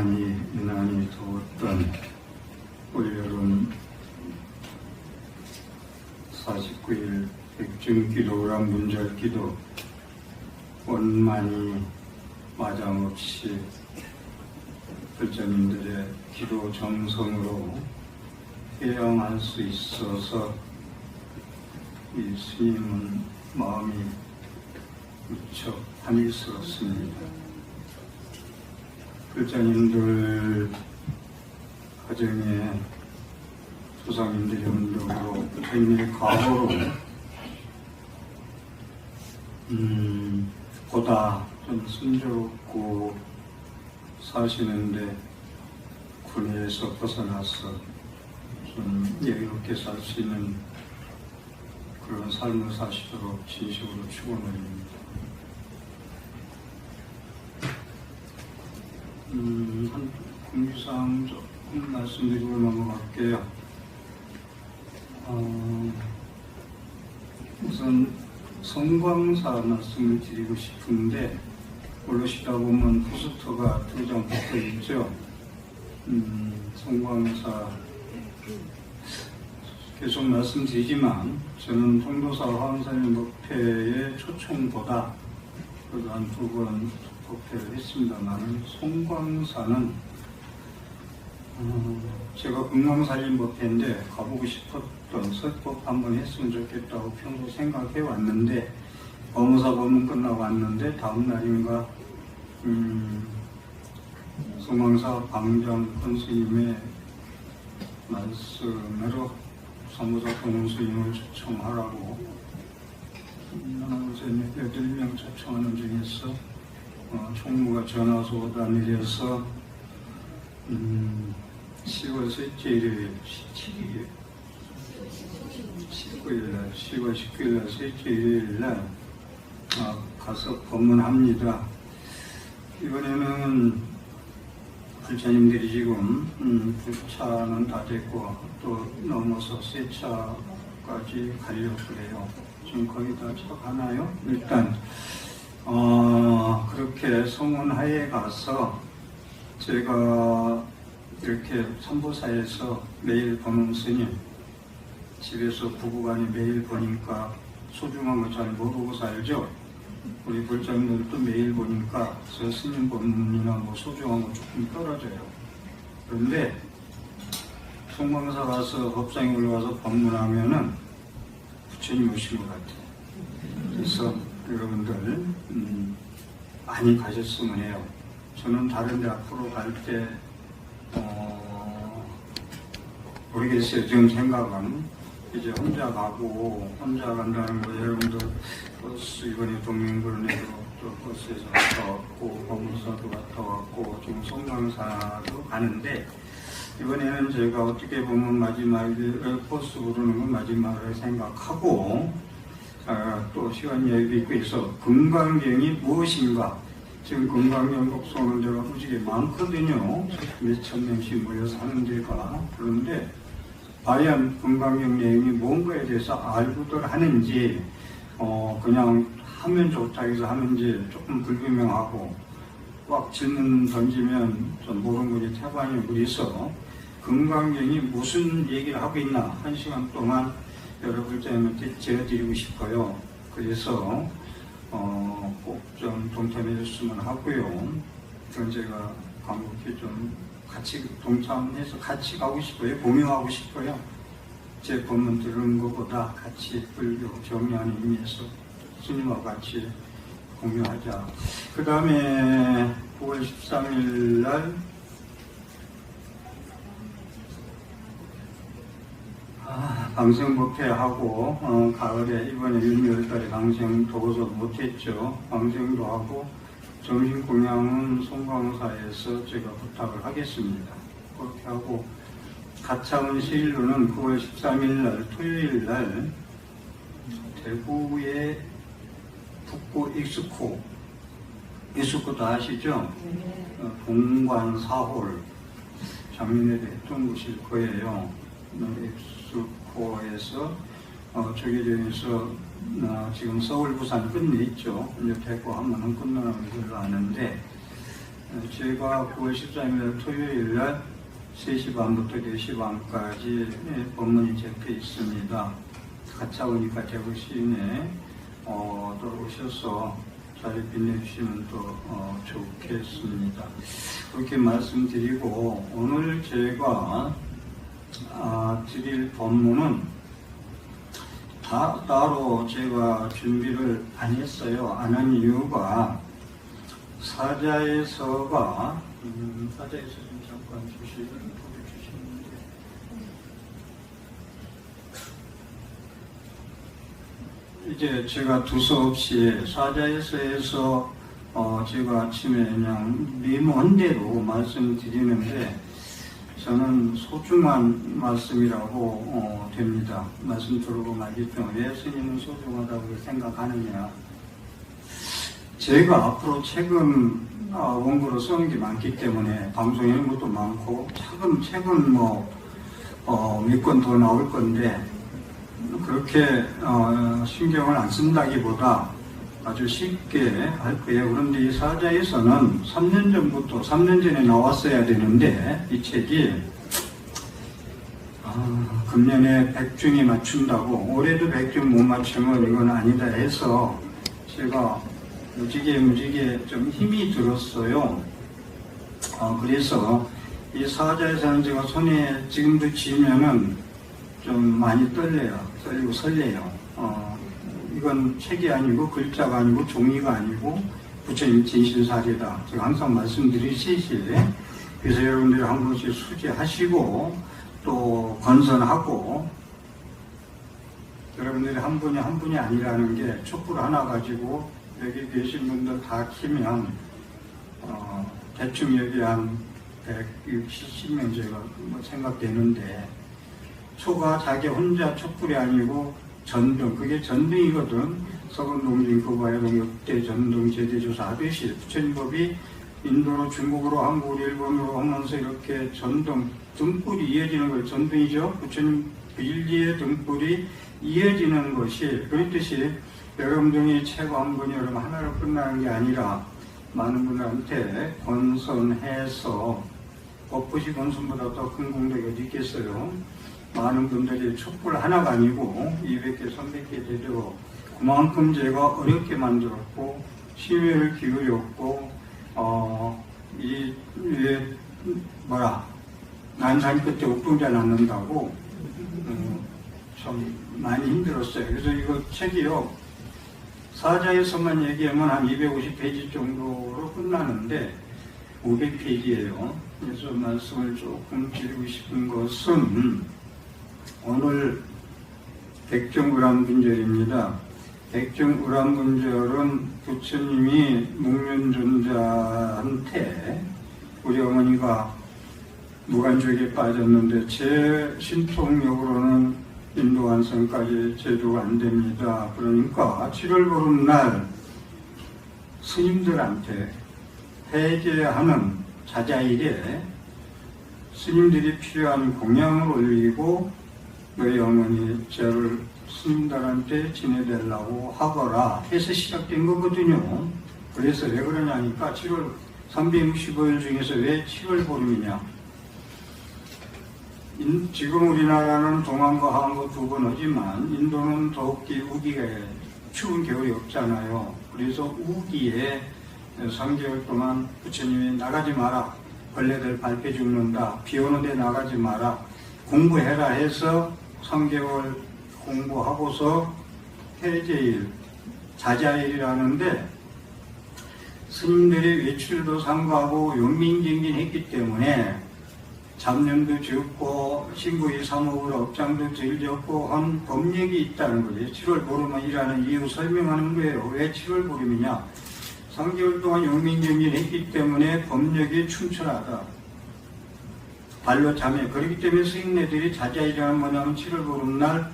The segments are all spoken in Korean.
유난히 더웠던 올여름 49일 백중기도랑 문절기도 원만히 마장없이 불자님들의 기도 정성으로 회영할 수 있어서 이 스님은 마음이 무척 한일스럽습니다. 불자님들 가정에 조상님들의 운동으로 부처님의 과거로 보다 좀 순조롭고 사시는데 군에서 벗어나서 좀 여유롭게 살 수 있는 그런 삶을 사시도록 진심으로 축원드립니다. 한 공유사항 조금 말씀드리고 넘어갈게요. 우선 성광사 말씀을 드리고 싶은데 올라시다 보면 포스터가 2장 붙어 있죠. 성광사 계속 말씀드리지만 저는 통도사 화엄사님 법회의 초청보다 그래도 한 2번 법회를 했습니다만 송광사는 제가 금강살림 법회인데 가보고 싶었던 설법 한번 했으면 좋겠다고 평소 생각해 왔는데 법무사 법문 끝나고 왔는데 다음 날인가 송광사 방장 권스님의 말씀으로 사무사 동원스님을 초청하라고 8명 초청하는 중에서 총무가 전화서 오다 내려서 10월 셋째 일요일 17일에 10월 19일날 셋째 일요일날 가서 법문합니다. 이번에는 불자님들이 지금 불차는 다 됐고 또 넘어서 세 차까지 가려고 그래요. 지금 거의 다 차가나요? 일단 그렇게 성원하에 가서 제가 이렇게 선보사에서 매일 보는 스님 집에서 부부간이 매일 보니까 소중한 거 잘 모르고 살죠. 우리 불자님들도 매일 보니까 저 스님 법문이나 뭐 소중한 거 조금 떨어져요. 그런데 송광사 가서 법상에 올라가서 법문하면은 부처님 오신 것 같아요. 그래서 여러분들 많이 가셨으면 해요. 저는 다른 데 앞으로 갈 때 모르겠어요. 지금 생각은 이제 혼자 가고 혼자 간다는 거 여러분들 버스 이번에 동맹그룹에도 또 버스에서 갔다 왔고 법무사도 갔다 왔고 지금 송광사도 가는데 이번에는 제가 어떻게 보면 마지막에 버스 부르는 건 마지막으로 생각하고 또 시간 여유도 있고 해서 금강경이 무엇인가 지금 금강경 독서는 제가 무지개 많거든요. 몇천 명씩 모여서 하는 데가. 그런데 과연 금강경 내용이 뭔가에 대해서 알고들 하는지 그냥 하면 좋다 해서 하는지 조금 불분명하고 꽉 질문 던지면 좀 모르는 분이 태반이 우리서 금강경이 무슨 얘기를 하고 있나 1시간 동안 여러분들한테 제어드리고 싶어요. 그래서 꼭 좀 동참해 줬으면 하고요. 그건 제가 간곡히 좀 같이 동참해서 같이 가고 싶어요. 공유하고 싶어요. 제 법문 들은 것보다 같이 불교 정리하는 의미에서 스님하고 같이 공유하자. 그 다음에 9월 13일 날 방생법회하고 가을에 이번에 6월달에 방생 도고서 못했죠. 방생도 하고 정신공양은 송광사에서 제가 부탁을 하겠습니다. 그렇게 하고 가차원 시일로는 9월 13일 날 토요일 날 대구의 북구 익스코도 아시죠? 공관사홀 장민회대 했던 곳일 거예요. 익스코에서 저기에서 지금 서울 부산 끝내 있죠. 이제 대구 하면은 끝나는 걸로 아는데 제가 9월 13일 토요일 날 3시 반부터 4시 반까지 법문이 적혀 있습니다. 같이 오니까 대구 시내 들어오셔서 자리 빛내주시면 또 좋겠습니다. 그렇게 말씀드리고, 오늘 제가 드릴 법문은 따로 제가 준비를 안 했어요. 안 한 이유가 사자에서가 사자에서 좀 잠깐 보여주시는데, 이제 제가 두서없이 사자에서에서 제가 아침에 그냥 메모한대로 말씀드리는데, 저는 소중한 말씀이라고 됩니다. 말씀 들어보고 말겠죠. 왜 스님은 소중하다고 생각하느냐. 제가 앞으로 책은 원고로 쓰는 게 많기 때문에 방송에 있는 것도 많고, 책은 몇 권 더 나올 건데, 그렇게 신경을 안 쓴다기보다 아주 쉽게 할 거예요. 그런데 이 사자에서는 3년 전에 나왔어야 되는데, 이 책이 금년에 100중이 맞춘다고, 올해도 100중 못 맞추면 이건 아니다 해서 제가 무지개 좀 힘이 들었어요. 그래서 이 사자에서는 제가 손에 지금도 쥐면은 좀 많이 떨리고 설레요. 이건 책이 아니고 글자가 아니고 종이가 아니고 부처님 진실사례다. 제가 항상 말씀드리시지. 그래서 여러분들이 한 번씩 수지하시고 또 건선하고, 여러분들이 한 분이 아니라는 게 촛불 하나 가지고 여기 계신 분들 다 키면 대충 여기 한 160명 제가 생각되는데, 초가 자기 혼자 촛불이 아니고 전등, 그게 전등이거든. 서건동진 그바야동 역대 전등 제대조사 하듯이 부처님법이 인도로, 중국으로, 한국으로, 일본으로 하면서 이렇게 전등, 등불이 이어지는 걸 전등이죠. 부처님 일리의 등불이 이어지는 것이, 그렇듯이 여러분들이 책 한 권이 여러분 하나로 끝나는 게 아니라 많은 분들한테 권선해서, 법부시 권선보다 더 큰 공덕이 어디 있겠어요. 많은 분들이 촛불 하나가 아니고 200개, 300개 되도록 그만큼 제가 어렵게 만들었고 심혈을 기울였고, 난산 끝에 옥동자 낳는다고 참 많이 힘들었어요. 그래서 이거 책이요, 사자에서만 얘기하면 한 250페이지 정도로 끝나는데 500페이지예요. 그래서 말씀을 조금 드리고 싶은 것은, 오늘 백정우람분절입니다. 백정우람분절은 부처님이 목련존자한테, 우리 어머니가 무간주역에 빠졌는데 제 신통력으로는 인도완성까지 제도가 안 됩니다. 그러니까 7월 보름날 스님들한테 해제하는 자자일에 스님들이 필요한 공양을 올리고 너희 어머니 죄를 스님들한테 지내달라고 하거라 해서 시작된 거거든요. 그래서 왜 그러냐니까 7월 365일 중에서 왜 7월 보름이냐. 지금 우리나라는 동안과 하한거 두 번 오지만 인도는 더욱이 우기가 추운 겨울이 없잖아요. 그래서 우기에 3개월 동안 부처님이 나가지 마라, 벌레들 밟혀 죽는다, 비 오는데 나가지 마라, 공부해라 해서 3개월 공부하고서 해제일, 자자일이라는데, 스님들이 외출도 삼가하고 용민경진했기 때문에 잡념도 적고 신구이 사목으로 업장도 덜 적고 한 법력이 있다는 거예요. 7월 보름이라는 이유 설명하는 거예요. 왜 7월 보름이냐? 3개월 동안 용민경진했기 때문에 법력이 충천하다. 발로 참여. 그렇기 때문에 스님네들이 자자일이라는 뭐냐면 7월 보름날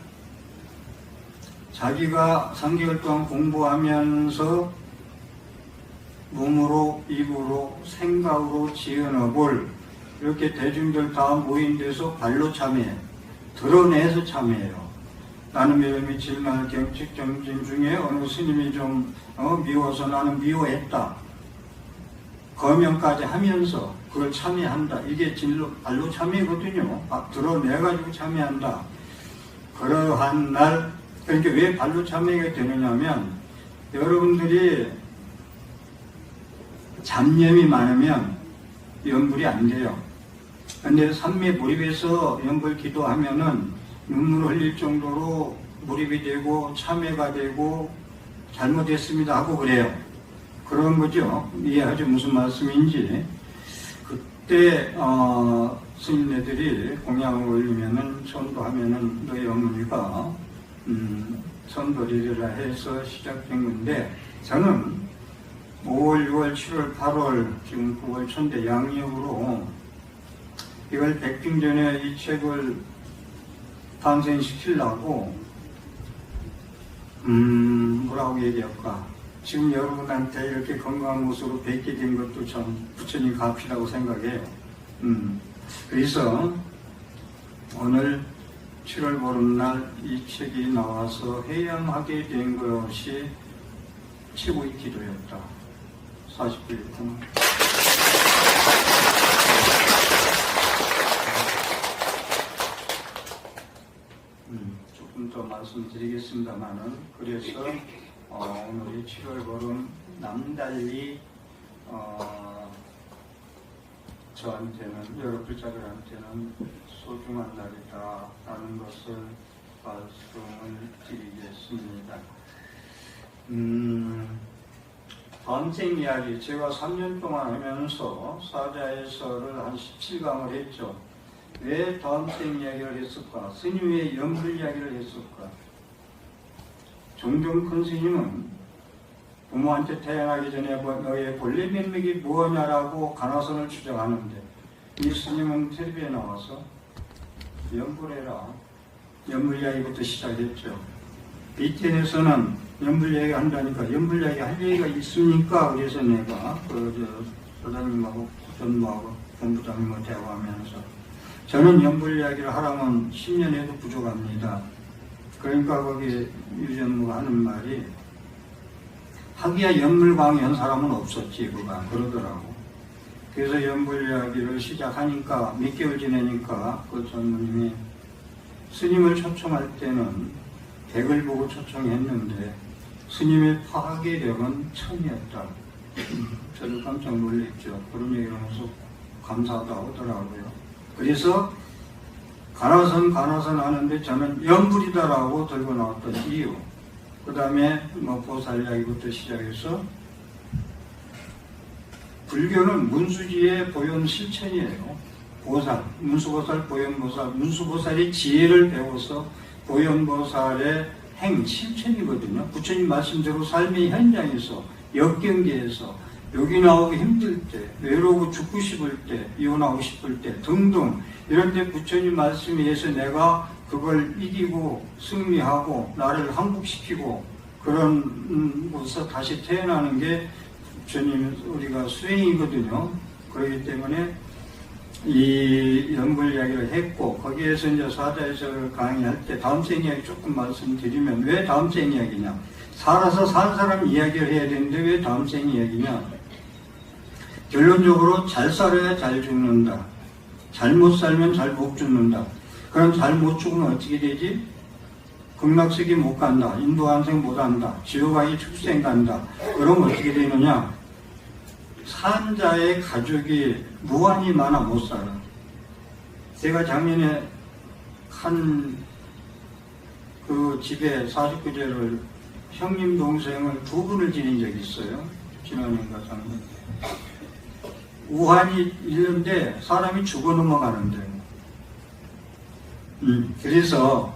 자기가 3개월 동안 공부하면서 몸으로, 입으로, 생각으로 지어내볼, 이렇게 대중들 다 모인 데서 발로 참여해. 드러내서 참여해요. 나는 매일 질날 경칙 정진 중에 어느 스님이 좀 미워서 나는 미워했다. 거명까지 하면서 그걸 참여한다. 이게 진로 발로 참여거든요. 드러내가지고 참여한다. 그러한 날, 그러니까 왜 발로 참여가 되느냐면 여러분들이 잡념이 많으면 연불이 안 돼요. 근데 삼매 몰입해서 연불 기도하면은 눈물을 흘릴 정도로 몰입이 되고 참여가 되고 잘못했습니다 하고 그래요. 그런 거죠. 이해하죠? 무슨 말씀인지. 그때 스님네들이 공양을 올리면은 전도하면은 너희 어머니가 전도리라 해서 시작된 건데, 저는 5월, 6월, 7월, 8월, 지금 9월 초인데 양력으로 이걸 백빙전에 이 책을 탄생시키려고 뭐라고 얘기할까, 지금 여러분한테 이렇게 건강한 모습으로 뵙게 된 것도 참 부처님 값이라고 생각해요. 그래서 오늘 7월 보름날 이 책이 나와서 해양하게 된 것이 최고의 기도였다. 40일 동안. 조금 더 말씀드리겠습니다만은, 그래서 오늘이 7월 보름 남달리 저한테는, 여러 불자들한테는 소중한 날이다 라는 것을 말씀을 드리겠습니다. 다음생 이야기, 제가 3년 동안 하면서 사자에서를 한 17강을 했죠. 왜 다음생 이야기를 했을까? 스님 왜 연불 이야기를 했을까? 종종 큰 스님은 부모한테 태어나기 전에 너의 본래 면목이 무엇냐라고 가나선을 주장하는데, 이 스님은 텔레비에 나와서 연불해라, 연불 이야기부터 시작했죠. BTN에서는 연불 이야기 한다니까 연불 이야기 할 얘기가 있으니까, 그래서 내가 소장님하고 전무하고 본부장님하고 대화하면서, 저는 연불 이야기를 하라면 10년 해도 부족합니다. 그러니까 거기 유전무가 하는 말이, 하기야 연불 강의한 사람은 없었지 그러더라고. 그래서 연불 이야기를 시작하니까 몇 개월 지내니까 그 전무님이 스님을 초청할 때는 100을 보고 초청했는데 스님의 파괴력은 1000이었다. 저도 깜짝 놀랐죠. 그런 얘기를 하면서 감사하다 하더라고요. 그래서 가나선 하는데 저는 연불이다라고 들고 나왔던 이유, 그 다음에 보살 이야기부터 시작해서, 불교는 문수지의 보현 실천이에요. 보살, 문수보살, 보현보살, 문수보살이 지혜를 배워서 보현보살의 행 실천이거든요. 부처님 말씀대로 삶의 현장에서, 역경계에서, 여기 나오기 힘들 때, 외로우고 죽고 싶을 때, 이혼하고 싶을 때 등등, 이런 데 부처님 말씀에 의해서 내가 그걸 이기고 승리하고 나를 항복시키고 그런 곳에서 다시 태어나는 게 부처님 우리가 수행이거든요. 그렇기 때문에 이 연불 이야기를 했고, 거기에서 이제 사자에서 강의할 때 다음생 이야기 조금 말씀드리면, 왜 다음생 이야기냐, 살아서 산 사람 이야기를 해야 되는데 왜 다음생 이야기냐. 결론적으로 잘 살아야 잘 죽는다, 잘못 살면 잘 못 죽는다. 그럼 잘 못 죽으면 어떻게 되지? 극락세계 못 간다, 인도한생 못 한다, 지옥아기 축생 간다. 그럼 어떻게 되느냐, 산 자의 가족이 무한히 많아 못 살아. 제가 작년에 한 그 집에 49제를 형님 동생을 2분을 지낸 적이 있어요. 지난해인가 작년. 우한이 있는데 사람이 죽어 넘어가는데. 그래서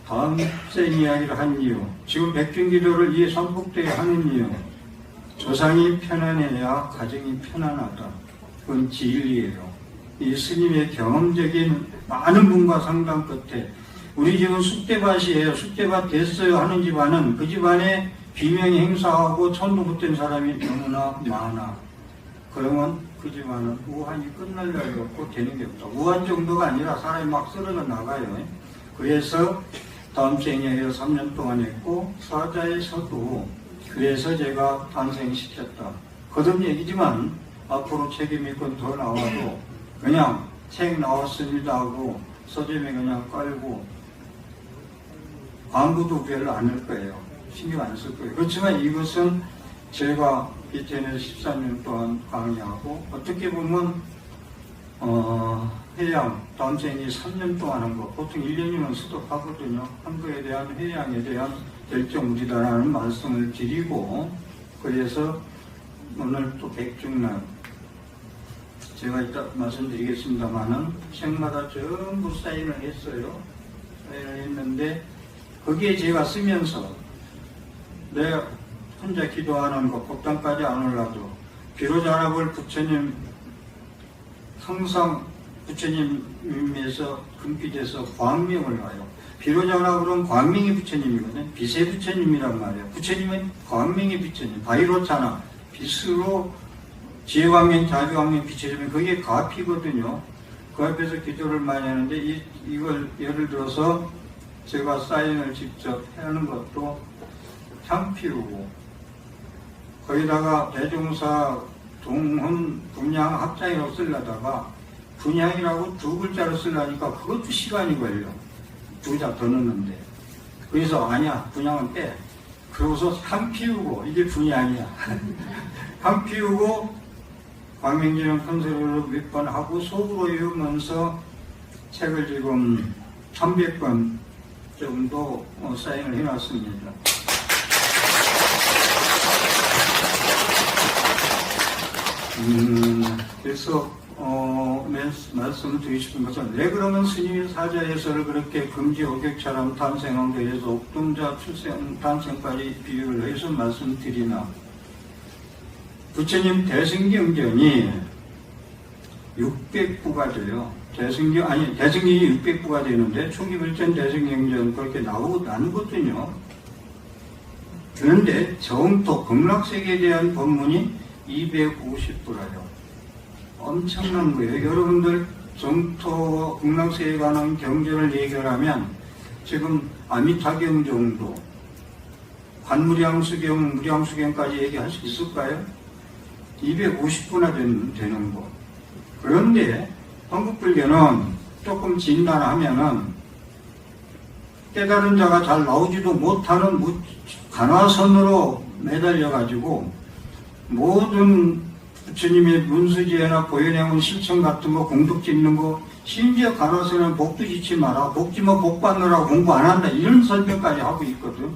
다음생 이야기를 한 이유, 지금 백중기도를 이 삼복대에 하는 이유, 조상이 편안해야 가정이 편안하다. 그건 진리예요. 이 스님의 경험적인 많은 분과 상담 끝에, 우리 집은 쑥대밭이에요, 쑥대밭 됐어요 하는 집안은 그 집안에 비명이 행사하고 천도못된 사람이 너무나 많아. 그러면 그 집안은 우한이 끝날 날이 없고 되는 게 없다. 우한 정도가 아니라 사람이 막 쓸어가 나가요. 그래서 다음생 이야기를 3년 동안 했고, 사자에서도 그래서 제가 탄생시켰다. 거듭 얘기지만 앞으로 책임이 건 더 나와도 그냥 책 나왔습니다 하고 서점에 그냥 깔고 광고도 별로 안 할 거예요. 신경 안 쓸 거예요. 그렇지만 이것은 제가 BTN에서 14년 동안 강의하고 어떻게 보면 해양 단생이 3년 동안 한 거, 보통 1년이면 수독하거든요. 한 거에 대한 해양에 대한 결정물이다라는 말씀을 드리고, 그래서 오늘 또 백중란, 제가 이따 말씀드리겠습니다만은 책마다 전부 사인을 했어요. 사인을 했는데 거기에 제가 쓰면서 내가 혼자 기도하는 거 법당까지 안 올라도 비로자락을 부처님 항상 부처님에서 금빛에서 광명을 봐요. 비로자락으로는 광명이 부처님이거든요. 빛의 부처님이란 말이에요. 부처님은 광명이 부처님. 바이로차나 빛으로 지혜광명, 자비광명 비춰주면 그게 가피거든요. 그 앞에서 기도를 많이 하는데 이걸 예를 들어서 제가 사인을 직접 하는 것도 향 피우고 거기다가 대종사 동훈 분양 합장이라고 쓰려다가 분양이라고 두 글자로 쓰려니까 그것도 시간이 걸려. 두 자 더 넣는데. 그래서 아니야, 분양은 빼. 그러고서 향 피우고, 이게 분양이야. 향 피우고 광명진은 컨셉으로 몇 번 하고 속으로 외우면서 책을 지금 300권 정도 사인을 해놨습니다. 그래서 말씀을 드리고 싶은 것은 왜 그러면 스님이 사자해설을 그렇게 금지 오객처럼 탄생한 데에서 옥동자 출생 탄생까지 비유를 해서 말씀드리나. 부처님 대승경전이 600부가 돼요. 대승경이 600부가 되는데 초기불전 대승경전 그렇게 나누거든요. 그런데 정토 극락세계에 대한 법문이 250부라요. 엄청난 거예요. 여러분들 정토 극락세계에 관한 경전을 얘기하면 지금 아미타경 정도, 관무량수경, 무량수경까지 얘기할 수 있을까요? 250부나 되는 거. 그런데 한국불교는 조금 진단하면은 깨달은 자가 잘 나오지도 못하는 간화선으로 매달려가지고 모든 부처님의 문수지혜나 보현행운 실천 같은 거 공덕 짓는 거 심지어 간화선은 복도 짓지 마라, 복지면 복 받느라고 공부 안 한다 이런 설명까지 하고 있거든.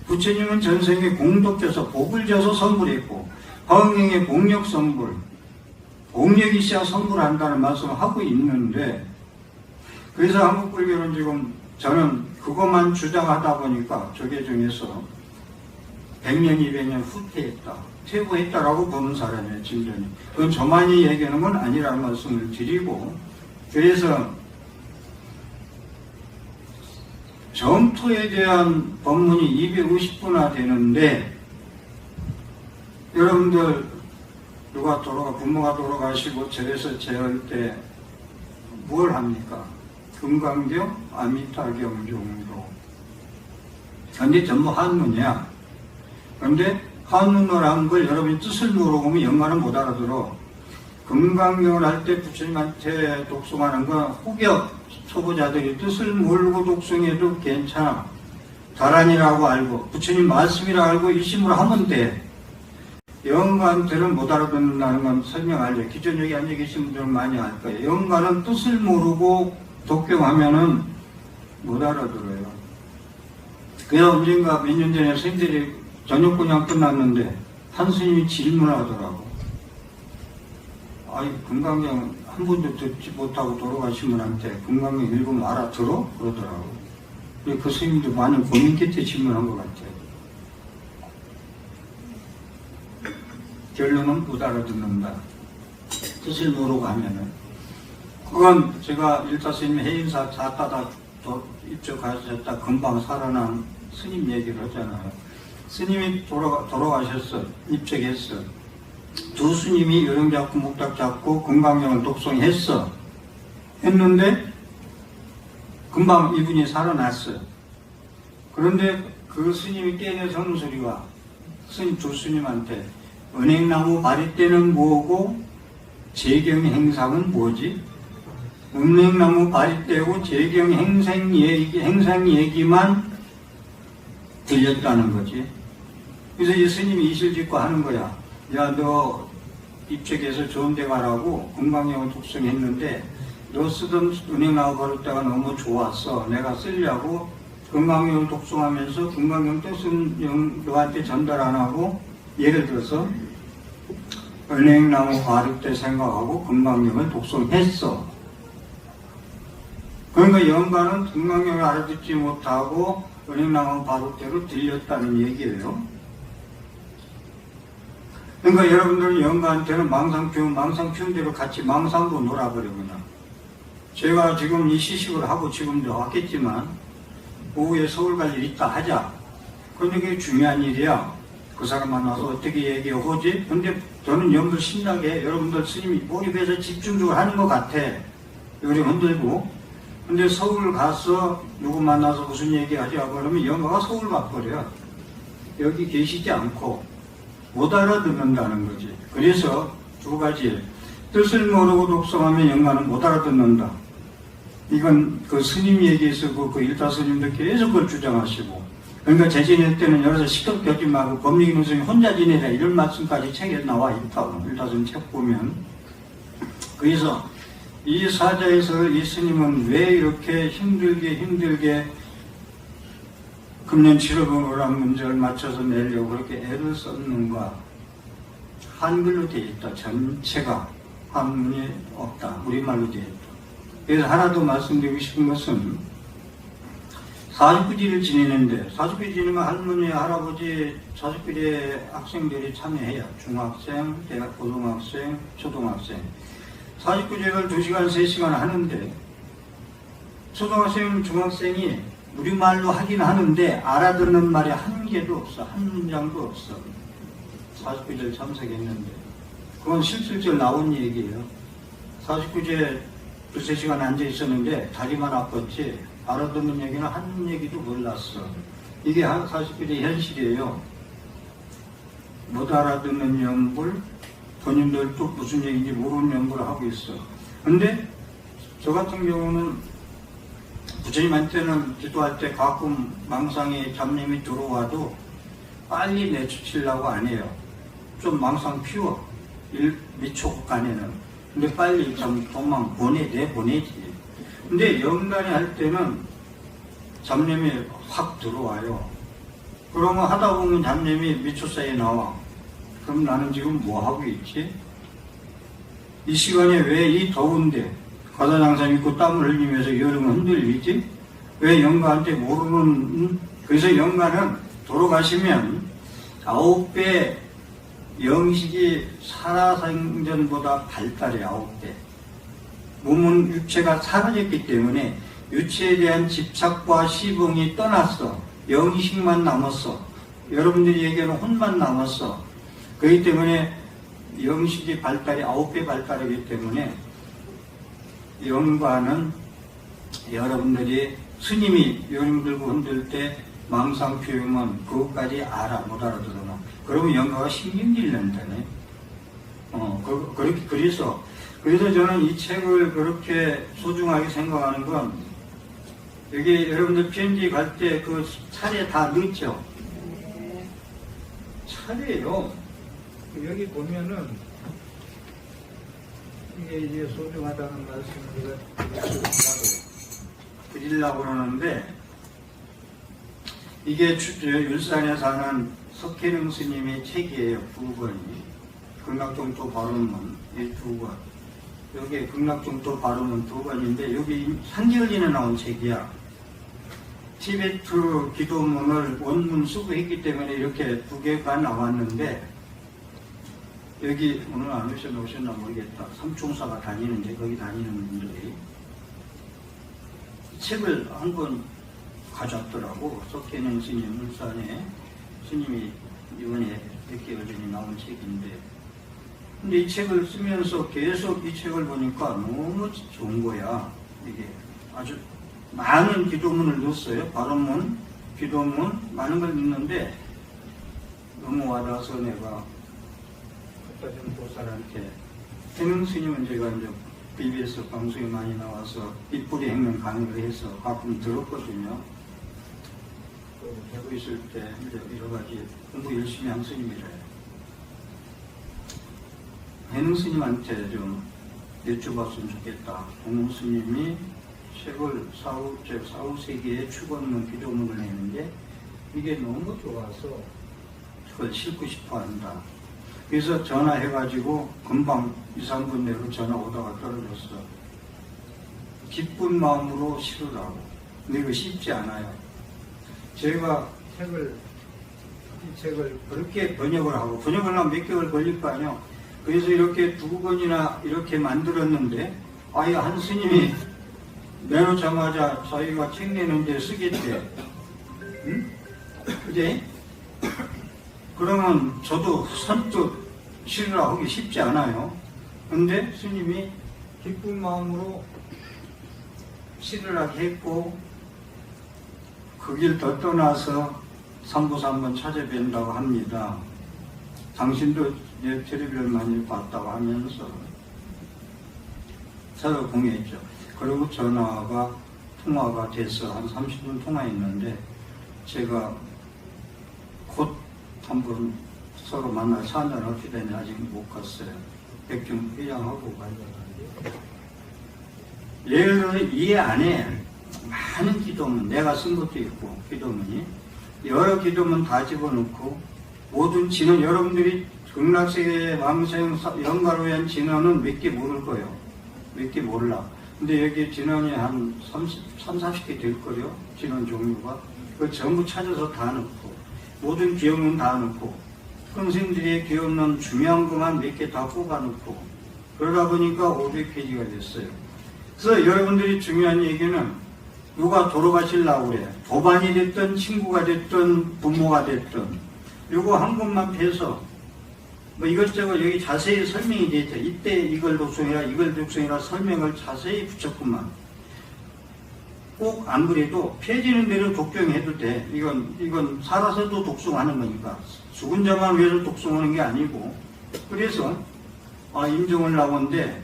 부처님은 전생에 공덕 져서 복을 져서 선물했고 화응행의 복력 선물, 복력이 있어야 선물한다는 말씀을 하고 있는데, 그래서 한국불교는 지금 저는 그것만 주장하다 보니까 조계 중에서 100년, 200년 후퇴했다, 퇴보했다라고 보는 사람이에요, 진전이. 그건 저만이 얘기하는 건 아니라는 말씀을 드리고, 그래서 정토에 대한 법문이 250부나 되는데, 여러분들 부모가 돌아가시고 절에서 제할 때 뭘 합니까? 금강경, 아미타경 정도. 근데 전부 한문이야. 그런데 한문을 한 걸 여러분이 뜻을 물어보면 영가는 못 알아들어. 금강경을 할 때 부처님한테 독송하는 건 후격 초보자들이 뜻을 모르고 독송해도 괜찮아. 다란이라고 알고 부처님 말씀이라고 알고 일심으로 하면 돼. 영가한테는 못 알아듣는다는 건 설명하죠. 기존 여기 앉아 계신 분들은 많이 알 거예요. 영가는 뜻을 모르고 독경하면은 못 알아들어요. 그래서 언젠가 몇 년 전에 선생님들이 저녁 분양 끝났는데 한 스님이 질문하더라고. 아이, 금강경 한 번도 듣지 못하고 돌아가신 분한테 금강경 읽으면 알아들어? 그러더라고. 그 스님도 많은 고민 끝에 질문한 것 같아요. 결론은 못 알아듣는다. 뜻을 모르고 하면은. 그건 제가 일타스님 해인사 자타다 입적하셨다 금방 살아난 스님 얘기를 하잖아요. 스님이 돌아가셨어. 입적했어. 두 스님이 요령 잡고 목탁 잡고 금강경을 독송했어. 했는데 금방 이분이 살아났어. 그런데 그 스님이 깨어서 하는 소리가 스님 두 스님한테 은행나무 바리떼는 뭐고 재경행상은 뭐지? 은행나무 바리떼고 재경행상 얘기만 들렸다는 거지. 그래서 이 스님이 이실 짓고 하는 거야. 야, 너 입책해서 좋은 데 가라고 금강경을 독송했는데 너 쓰던 은행나무 바리떼가 너무 좋았어. 내가 쓰려고 금강경을 독송하면서 금강경 뜻은 너한테 전달 안 하고, 예를 들어서 은행나무 바리떼 생각하고 금강경을 독송했어. 그러니까 영가는 금강경을 알아듣지 못하고 은행나무 바리떼로 들렸다는 얘기예요. 그러니까 여러분들은 영가한테는 망상 피운 대로 같이 망상도 놀아버려 그냥. 제가 지금 이 시식을 하고 지금도 왔겠지만 오후에 서울 갈 일 있다 하자. 그런데 그게 중요한 일이야. 그 사람 만나서 어떻게 얘기하지? 근데 저는 여러분들 신나게 여러분들 스님이 몰입해서 집중적으로 하는 것 같아. 요리 흔들고. 근데 서울 가서 누구 만나서 무슨 얘기하자고 그러면 영가가 서울 가버려. 여기 계시지 않고 못 알아듣는다는 거지. 그래서 두 가지. 뜻을 모르고 독송하면 영가는 못 알아듣는다. 이건 그 스님 얘기에서 그 일타 스님들 계속 그걸 주장하시고. 그러니까 제 지낼 때는 여기서 시끄럽게 하지 말고 법리기능 스님 혼자 지내라 이런 말씀까지 책에 나와 있다고. 일타 스님 책 보면. 그래서 이 사자에서 이 스님은 왜 이렇게 힘들게 금년 7월 오락 문제를 맞춰서 내려고 그렇게 애를 썼는가. 한글로 되어 있다. 전체가 한문이 없다. 우리말로 되어 있다. 그래서 하나 더 말씀드리고 싶은 것은 49지를 지내는데 49지 지내면 할머니, 할아버지 49지 학생들이 참여해요. 중학생, 대학, 고등학생, 초등학생. 49제를 2시간, 3시간 하는데 초등학생, 중학생이 우리말로 하긴 하는데 알아듣는 말이 한 개도 없어. 한 문장도 없어. 49제를 참석했는데 그건 실질적으로 나온 얘기예요. 49제 2-3시간 앉아 있었는데 다리만 아팠지 알아듣는 얘기는 한 얘기도 몰랐어. 이게 49제 현실이에요. 못 알아듣는 연불, 본인들도 무슨 얘기인지 모르는 연구를 하고 있어. 근데 저 같은 경우는 부처님한테는 기도할 때 가끔 망상에 잡념이 들어와도 빨리 내쫓으려고 안 해요. 좀 망상 피워. 미초간에는. 근데 빨리 좀 도망 내보내지. 근데 영단이 할 때는 잡념이 확 들어와요. 그러면 하다 보면 잡념이 미초 사이에 나와. 그럼 나는 지금 뭐 하고 있지? 이 시간에 왜 이 더운데 과다장사 입고 땀을 흘리면서 여름은 흔들리지? 왜 영가한테 모르는, 그래서 영가는 돌아가시면 9배 영식이 살아생전보다 발달해. 9배. 몸은 육체가 사라졌기 때문에 유체에 대한 집착과 시봉이 떠났어. 영식만 남았어. 여러분들이 얘기하는 혼만 남았어. 그렇기 때문에 영식이 발달이 9배 발달하기 때문에 영과는 여러분들이 스님이 여름 들고 흔들 때 망상 표현은 그것까지 알아. 못 알아들어나. 그러면 영가가 신경질 낸다네. 그래서 저는 이 책을 그렇게 소중하게 생각하는 건, 여기 여러분들 편지 갈 때 그 차례 다 넣었죠? 차례요. 여기 보면은, 이게 이제 소중하다는 말씀을 제가 드리려고 그러는데, 이게 율산에 사는 석혜능 스님의 책이에요. 2권이. 극락정토 발음문 2권. 여기 극락정토 발음문 2권인데 여기 한겨울인에 나온 책이야. 티베트 기도문을 원문 쓰고 했기 때문에 이렇게 2개가 나왔는데, 여기 오늘 안 오셨나 모르겠다. 삼총사가 다니는데 거기 다니는 분들이 책을 한 권 가져왔더라고. 석혜능 스님 울산에 스님이 이번에 몇 개월 전에 나온 책인데, 근데 이 책을 쓰면서 계속 이 책을 보니까 너무 좋은 거야. 이게 아주 많은 기도문을 넣었어요. 발음문, 기도문 많은 걸 넣는데 너무 와닿아서 내가 백화점 보살한테 해능 스님은 제가 이제 BBS 방송에 많이 나와서 빗뿌리 행명 강의를 해서 가끔 들었거든요. 배고 있을 때 이제 여러 가지 공부 열심히 한 스님이래. 해능 스님한테 좀 여쭤봤으면 좋겠다. 동문 스님이 책을 사후세계의 축원문 기도문을 내는데 이게 너무 좋아서 그걸 싣고 싶어 한다. 그래서 전화해가지고 금방 2, 3분 내로 전화 오다가 떨어졌어. 기쁜 마음으로 실으라고. 근데 이거 쉽지 않아요. 제가 이 책을 그렇게 번역을 하고, 번역을 하면 몇 개월 걸릴 거 아니에요. 그래서 이렇게 2권이나 이렇게 만들었는데, 아예 한 스님이 내놓자마자 자기가 책 내는데 쓰겠대. 응? 그제? 그러면 저도 선뜻 실으라 하기 쉽지 않아요. 근데 스님이 기쁜 마음으로 실으라 했고, 그 길 더 떠나서 삼보사 한번 찾아뵌다고 합니다. 당신도 내 텔레비를 많이 봤다고 하면서 서로 공유했죠. 그리고 통화가 돼서 한 30분 통화했는데, 제가 곧 한번 서로 만나서 한잔 합시다 했는데 아직 못 갔어요. 백중 회장하고 가야 되는데. 예를 들어 이 안에 많은 기도문, 내가 쓴 것도 있고, 기도문이 여러 기도문 다 집어넣고, 모든 진언, 여러분들이 극락세계 왕생 영가로 위한 진언은 몇 개 모를 거예요. 몇 개 몰라. 근데 여기 진언이 한 30-40개 될 거예요. 진언 종류가. 그걸 전부 찾아서 다 넣고, 모든 기억문 다 넣고, 선생님들이 기억문 중요한 것만 몇 개 다 뽑아 넣고, 그러다 보니까 500페이지가 됐어요. 그래서 여러분들이 중요한 얘기는 누가 돌아가시려고 그래. 도반이 됐든 친구가 됐든 부모가 됐든 요거 한 것만 빼서 뭐 이것저것 여기 자세히 설명이 되어 있죠. 이때 이걸 독송이라 이걸 독송이라 설명을 자세히 붙였구만. 꼭 안 그래도 펴지는 대로 독송해도 돼. 이건 살아서도 독송하는 거니까 죽은 자만 위해서 독송하는 게 아니고. 그래서 임종을 나오는데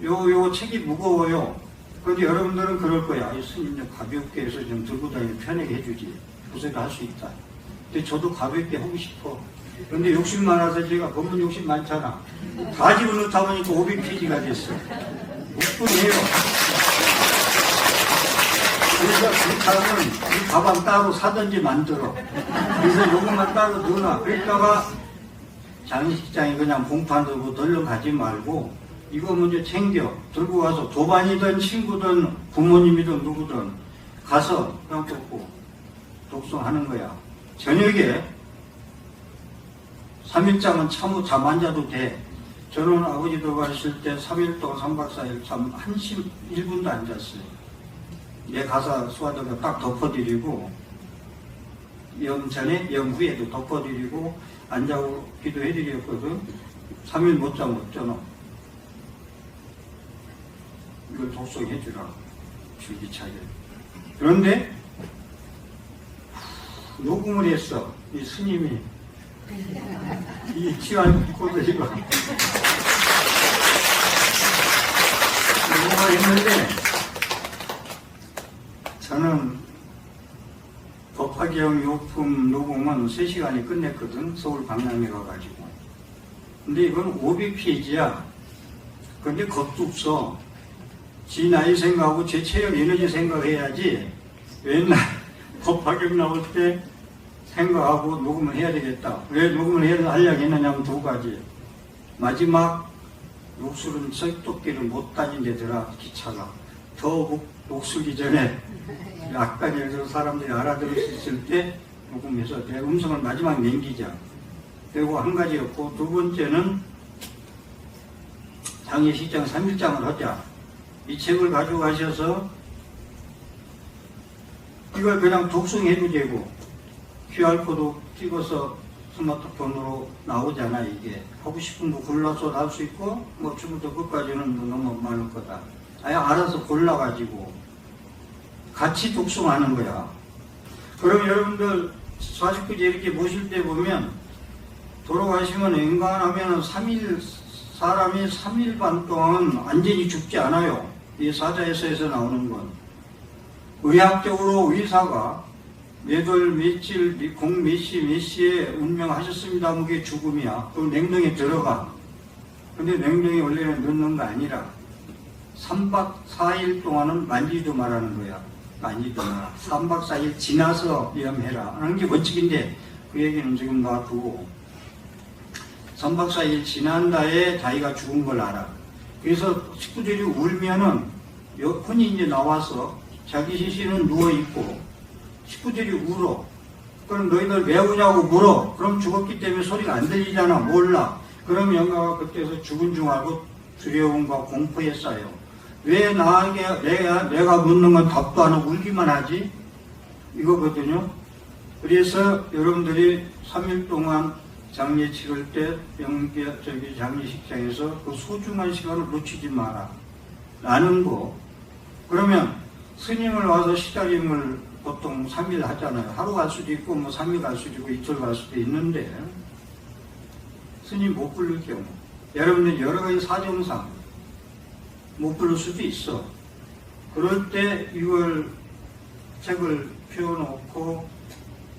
요 책이 무거워요. 그런데 여러분들은 그럴 거야. 스님 좀 가볍게 해서 좀 들고 다니면 편하게 해주지. 무쇠도 할 수 있다. 근데 저도 가볍게 하고 싶어. 그런데 욕심 많아서 제가 법문 욕심 많잖아. 다 집어넣다 보니까 500페이지가 됐어. 묵분해요. 그래서 그 사람은 이 가방 따로 사든지 만들어. 그래서 요것만 따로 넣어놔. 그러다가 장식장에 그냥 봉판 들고 덜러 가지 말고 이거 먼저 챙겨 들고 가서 도반이든 친구든 부모님이든 누구든 가서 그냥 꽂고 독송하는 거야. 저녁에 3일장은 참으로 잠 안 자도 돼. 저는 아버지 돌아가실 때 3일 동안 3박 4일 잠 한심 1분도 안 잤어요. 내 가사 수화도가 딱 덮어드리고 영전에 영후에도 덮어드리고 안 자고 기도해드렸거든. 3일 못 자면 어쩌노. 이걸 독송해주라. 줄기차게. 그런데 녹음을 했어. 이 스님이 이 QR 코드가 녹음을 했는데 저는 법화경 요품 녹음은 3시간에 끝냈거든. 서울 강남에 가가지고. 근데 이건 500페이지야. 근데 겁도 없어. 지 나이 생각하고 제 체력 에너지 생각해야지. 맨날 법화경 나올 때 생각하고 녹음을 해야 되겠다. 왜 녹음을 하려고 했느냐면 2가지. 마지막 녹술은 설도끼를 못 다닌다더라. 기차가. 더 녹슬기 전에 약간 예를 들어 사람들이 알아들을 수 있을 때 녹음해서 내 음성을 마지막 남기자. 그리고 한 가지였고, 2번째는 장례식장 3일장을 하자. 이 책을 가져가셔서 이걸 그냥 독송해도 되고 QR코드 찍어서 스마트폰으로 나오잖아. 이게 하고 싶은 거 골라서 할 수 있고 뭐 처음부터 끝까지는 너무 많을 거다. 아예 알아서 골라가지고 같이 독송하는 거야. 그럼 여러분들 49제 이렇게 모실 때 보면 돌아가시면 인간하면 사람이 3일 반 동안 완전히 죽지 않아요. 이 사자에서에서 나오는 건. 의학적으로 의사가 몇 월, 며칠, 공 몇 시, 몇 시에 운명하셨습니다. 그게 죽음이야. 그 냉동에 들어가. 근데 냉동이 원래는 넣는 거 아니라 3박 4일 동안은 만지도 말하는 거야. 만지도 마라. 3박 4일 지나서 위험해라 하는 게 원칙인데 그 얘기는 지금 놔두고 3박 4일 지난 다에 자기가 죽은 걸 알아. 그래서 식구들이 울면은 혼이 이제 나와서 자기 시신은 누워있고 식구들이 울어. 그럼 너희들 왜 우냐고 물어. 그럼 죽었기 때문에 소리가 안 들리잖아. 몰라. 그럼 영가가 그때서 죽은 줄 알고 두려움과 공포에 쌓여. 왜 내가 묻는 건 답도 안 하고 울기만 하지? 이거거든요. 그래서 여러분들이 3일 동안 장례 치를 때 장례식장에서 그 소중한 시간을 놓치지 마라. 라는 거. 그러면 스님을 와서 시다림을 보통 3일 하잖아요. 하루 갈 수도 있고, 3일 갈 수도 있고, 이틀 갈 수도 있는데, 스님 못 부를 경우, 여러분들 여러 가지 사정상 못 부를 수도 있어. 그럴 때 이걸 책을 펴놓고,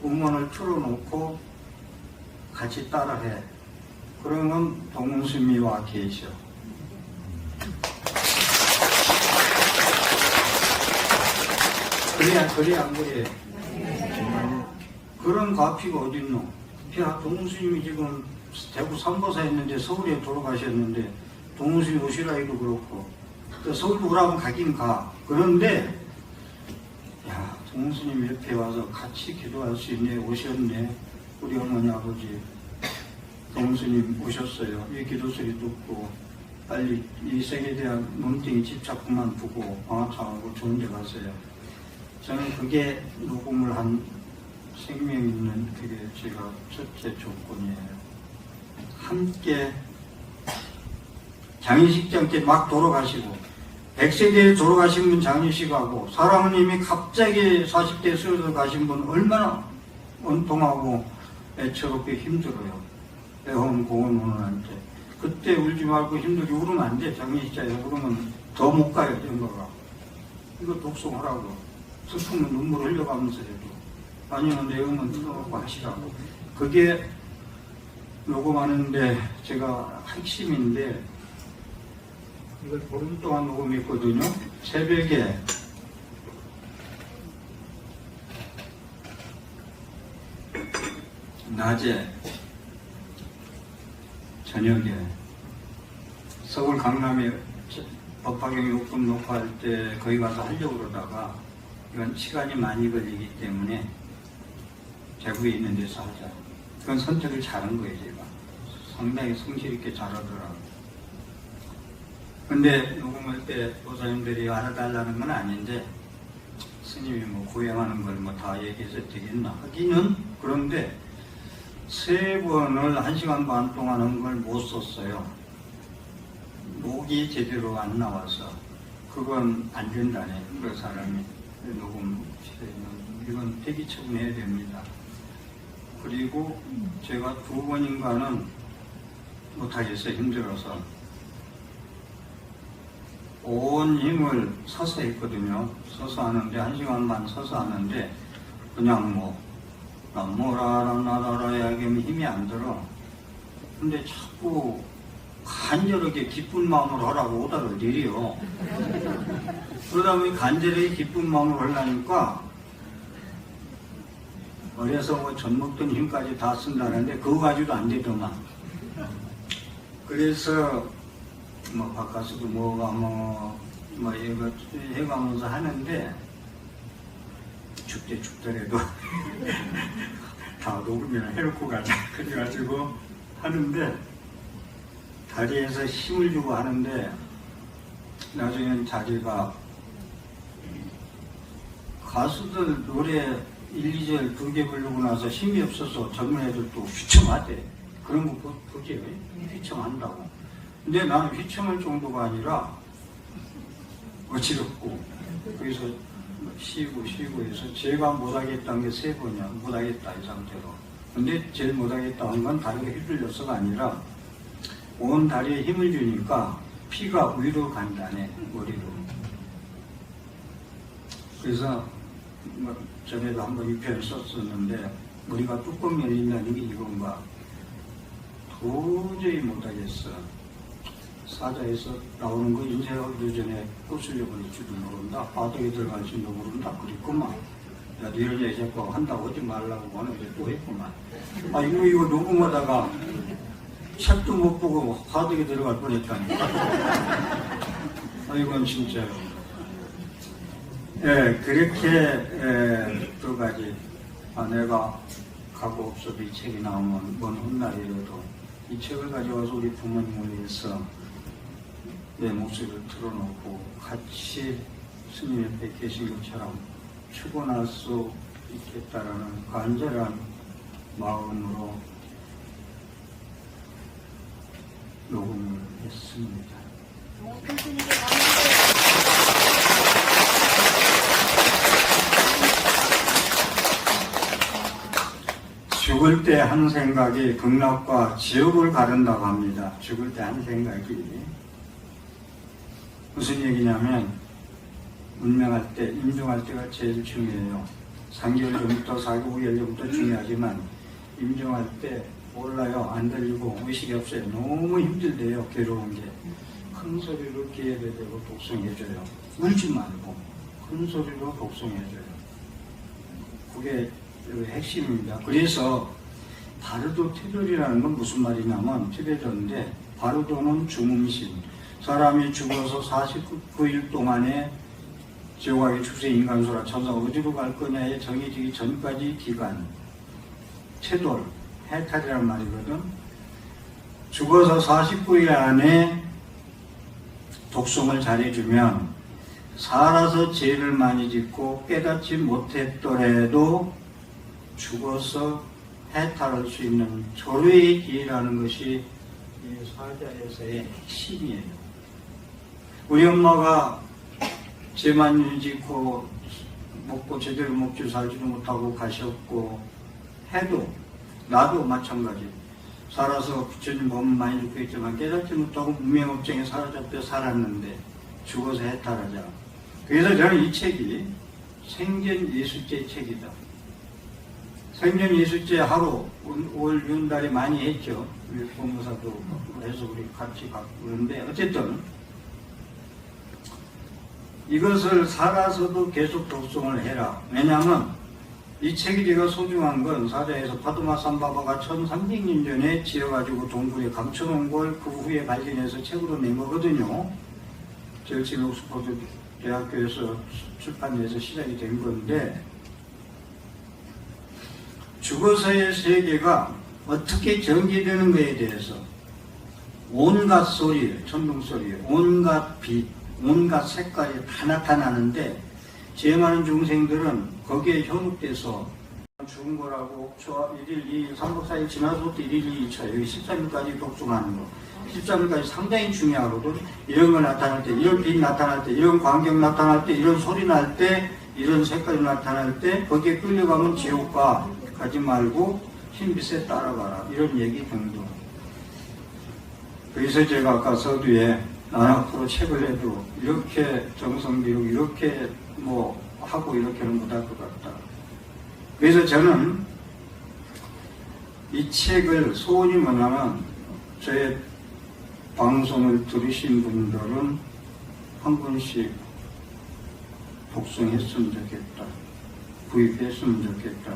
음원을 틀어놓고, 같이 따라해. 그러면 동스님이 와 계셔. 그래 안 그래? 그런 과피가 어딨노? 동스님이 지금 대구 삼보사 했는데 서울에 돌아가셨는데 동스님 오시라 해도 그렇고 서울 오라면 가긴 가. 그런데 야 동스님 옆에 와서 같이 기도할 수 있네. 오셨네. 우리 어머니 아버지 동스님 오셨어요. 이 기도 소리 듣고 빨리 이 색에 대한 눈등이 집착 그만두고 방학하고 좋은 데 가세요. 저는 그게 녹음을 한 생명 있는 그게 제가 첫째 조건이에요. 함께 장례식장 때 막 돌아가시고 100세대에 돌아가신 분 장례식하고 사랑하님이 갑자기 40대에 쓰러져 가신 분 얼마나 원통하고 애처롭게 힘들어요. 애원 고원원한테 그때 울지 말고 힘들게 울으면 안 돼. 장례식장에서 울으면 더 못 가요. 연가가 이거 독송하라고. 슬프면 눈물 흘려가면서 해도 아니면 내용은 틀어놓고 하시라고. 그게 녹음하는데 제가 핵심인데 이걸 보름 동안 녹음했거든요. 새벽에 낮에 저녁에 서울 강남에 법화경 욕금 녹화할 때 거기 가서 하려고 그러다가 이건 시간이 많이 걸리기 때문에 대구에 있는 데서 하자. 그건 선택을 잘한 거예요. 제가 상당히 성실 있게 잘하더라고요. 근데 녹음할 때 보사님들이 알아달라는 건 아닌데 스님이 고행하는 걸 다 얘기해서 되겠나 하기는. 그런데 3번을 1시간 반 동안 한 걸 못 썼어요. 목이 제대로 안 나와서 그건 안 된다네. 그 사람이 녹음 이건 폐기 처분해야 됩니다. 그리고 제가 2번인가는 못하겠어요. 힘들어서 온 힘을 서서 했거든요. 서서 하는데 1시간 반 서서 하는데 그냥 뭐라라 이야기하면 힘이 안 들어. 근데 자꾸 간절하게 기쁜 마음으로 하라고 오다를 내려. 그러다 보니 간절하게 기쁜 마음으로 하려니까 어려서 젖 먹던 힘까지 다 쓴다는데 그거 가지고도 안 되더만. 그래서 바깥에도 이거 해가면서 하는데 죽더라도 다 녹음이나 해놓고 가자. 그래가지고 하는데 다리에서 힘을 주고 하는데 나중엔 자기가 가수들 노래 1, 2절 2개 부르고 나서 힘이 없어서 젊은 애들도 휘청하대. 그런 거 보지? 휘청한다고. 근데 나는 휘청할 정도가 아니라 어지럽고 그래서 쉬고 해서 제가 못하겠다는 게 3번이야. 못하겠다 이 상태로. 근데 제일 못하겠다는 건 다리가 휘둘려서가 아니라 온 다리에 힘을 주니까 피가 위로 간다네, 머리로. 그래서 뭐 전에도 한번 이 표현을 썼었는데 머리가 뚜껑 열린다는 게 이건가. 도저히 못하겠어. 사자에서 나오는 거 인쇄 하기도 전에 꼬슬려 버릴지도 모른다. 바닥에 들어갈지도 모른다. 그랬구만. 야, 이런 얘기 자꾸 한다고 하지 말라고 하는데 또 했구만. 아, 이거 녹음하다가 책도 못 보고 바닥에 들어갈 뻔했다니까. 아, 이건 진짜요. 예, 그렇게 두 가지. 아, 내가 가고 없어도 이 책이 나오면 먼 훗날이라도 이 책을 가져와서 우리 부모님을 위해서 내 목소리를 틀어놓고 같이 스님 옆에 계신 것처럼 축원할 수 있겠다라는 간절한 마음으로 녹음을 했습니다. 죽을 때 한 생각이 극락과 지옥을 가른다고 합니다. 죽을 때 한 생각이 무슨 얘기냐면 운명할 때, 임종할 때가 제일 중요해요. 3개월 전부터 4개월 전부터 중요하지만 임종할 때 몰라요. 안 들리고 의식이 없어요. 너무 힘들대요. 괴로운 게. 큰 소리로 기회되고 독송해줘요. 울지 말고 큰 소리로 독송해줘요. 그게 핵심입니다. 그래서 바르도 퇴별이라는 건 무슨 말이냐면 티베트인데 바르도는 중음신. 사람이 죽어서 49일 동안에 지옥의 축세 인간소라 천사 어디로 갈 거냐에 정해지기 전까지 기간 퇴돌, 해탈이라는 말이거든. 죽어서 49일 안에 독송을 잘해주면 살아서 죄를 많이 짓고 깨닫지 못했더라도 죽어서 해탈할 수 있는 절호의 기회라는 것이 이 사자에서의 핵심이에요. 우리 엄마가 죄만 짓고 먹고 제대로 먹지 살지도 못하고 가셨고 해도 나도 마찬가지. 살아서 부처님 법문 많이 듣고 있지만 깨닫지 못하고 무명업정에 사로잡혀 살았는데 죽어서 해탈하자. 그래서 저는 이 책이 생전예술제 책이다. 생전예술제 하루 5월 윤달에 많이 했죠. 우리 법무사도 해서 우리 같이 갖고 그러는데 어쨌든 이것을 살아서도 계속 독송을 해라. 왜냐하면 이 책이 제가 소중한 건 사자에서 파두마 삼바바가 1300년 전에 지어가지고 동굴에 감춰놓은 걸 그 후에 발견해서 책으로 낸 거거든요. 젤신 옥스퍼드 대학교에서 출판해서 시작이 된 건데 죽어서의 세계가 어떻게 전개되는 것에 대해서 온갖 소리, 천둥소리, 온갖 빛, 온갖 색깔이 다 나타나는데 죄 많은 중생들은 거기에 현혹돼서 죽은 거라고 1일, 2일, 3박 4일 지나서부터 1일, 2일 차 여기 13일까지 독송하는 거 13일까지 상당히 중요하거든. 이런 거 나타날 때, 이런 빛 나타날 때, 이런 광경 나타날 때, 이런 소리 날 때, 이런 색깔이 나타날 때 거기에 끌려가면 지옥가 가지 말고 흰빛에 따라가라. 이런 얘기 등등. 그래서 제가 아까 서두에 나는 앞으로 책을 해도 이렇게 정성 들이고 이렇게 뭐 하고 이렇게는 못할 것 같다. 그래서 저는 이 책을 소원이 뭐냐면 저의 방송을 들으신 분들은 한 번씩 독송했으면 좋겠다. 구입했으면 좋겠다.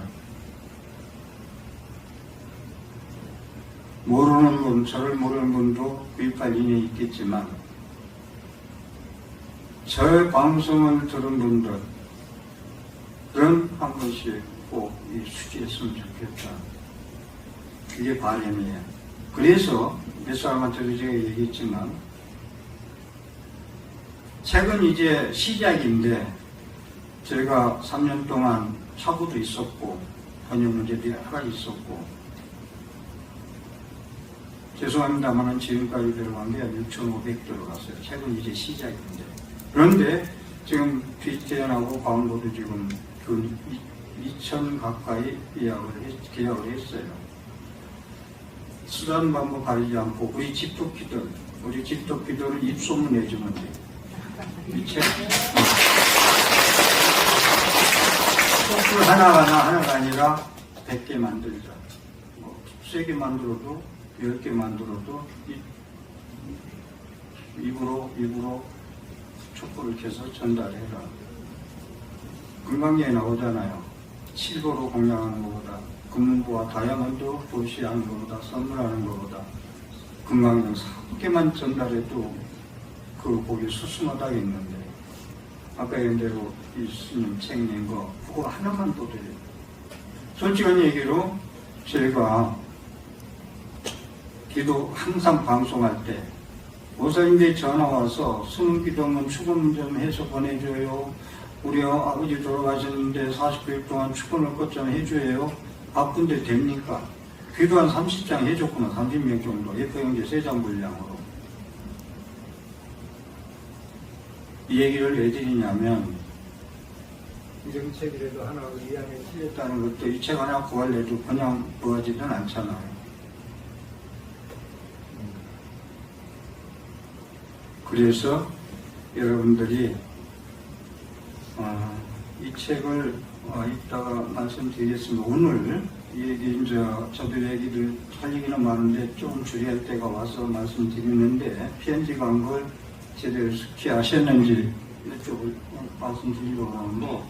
모르는 분, 저를 모르는 분도 구입할 인연이 있겠지만 저 방송을 들은 분들은 한 번씩 꼭 수지했으면 좋겠다. 그게 바람이에요. 그래서 몇 사람한테도 제가 얘기했지만 책은 이제 시작인데 제가 3년 동안 사고도 있었고 번역 문제도 여러 가지 있었고 죄송합니다만 지금까지 들어간 게 6,500 들어갔어요. 책은 이제 시작인데. 그런데 지금 비대연하고 광고도 지금 2천 가까이 계약을 했어요. 수단 방법 가리지 않고 우리 집토끼들은 입소문 내주면 돼요. 이 책. 하나가 아니라 100개 만들자. 뭐 3개 만들어도 10개 만들어도 입으로 촛불을 켜서 전달해라. 건강계에 나오잖아요. 실버로 공략하는 것보다 금붕보와 다이아몬드 도시하는 것보다 선물하는 것보다 건강경 3개만 전달해도 그 보기 수수하다겠는데 아까 얘기한 대로 이 스님 책 낸 거 그거 하나만 보더래요. 솔직한 얘기로 제가 기도 항상 방송할 때 모사님들이 전화 와서 수능 기도면 축원 좀 해서 보내줘요. 우리 아버지 돌아가셨는데 40일 동안 축원을 것 좀 해줘요. 바쁜데 됩니까? 기도 한 30장 해줬구나. 30명 정도. 예포용지 3장 분량으로. 이 얘기를 왜 드리냐면 이런 책이라도 하나 이 안에 실렸다는 것도 이 책 하나 구하려도 그냥 구하지는 않잖아요. 그래서 여러분들이 이 책을 이따가 말씀드리겠습니다. 오늘 얘기 이제 저도 얘기를 할 얘기는 많은데 좀 줄여야 할 때가 와서 말씀드리는데 편지 간 걸 제대로 숙지하셨는지 이쪽을 말씀드리려고 하는데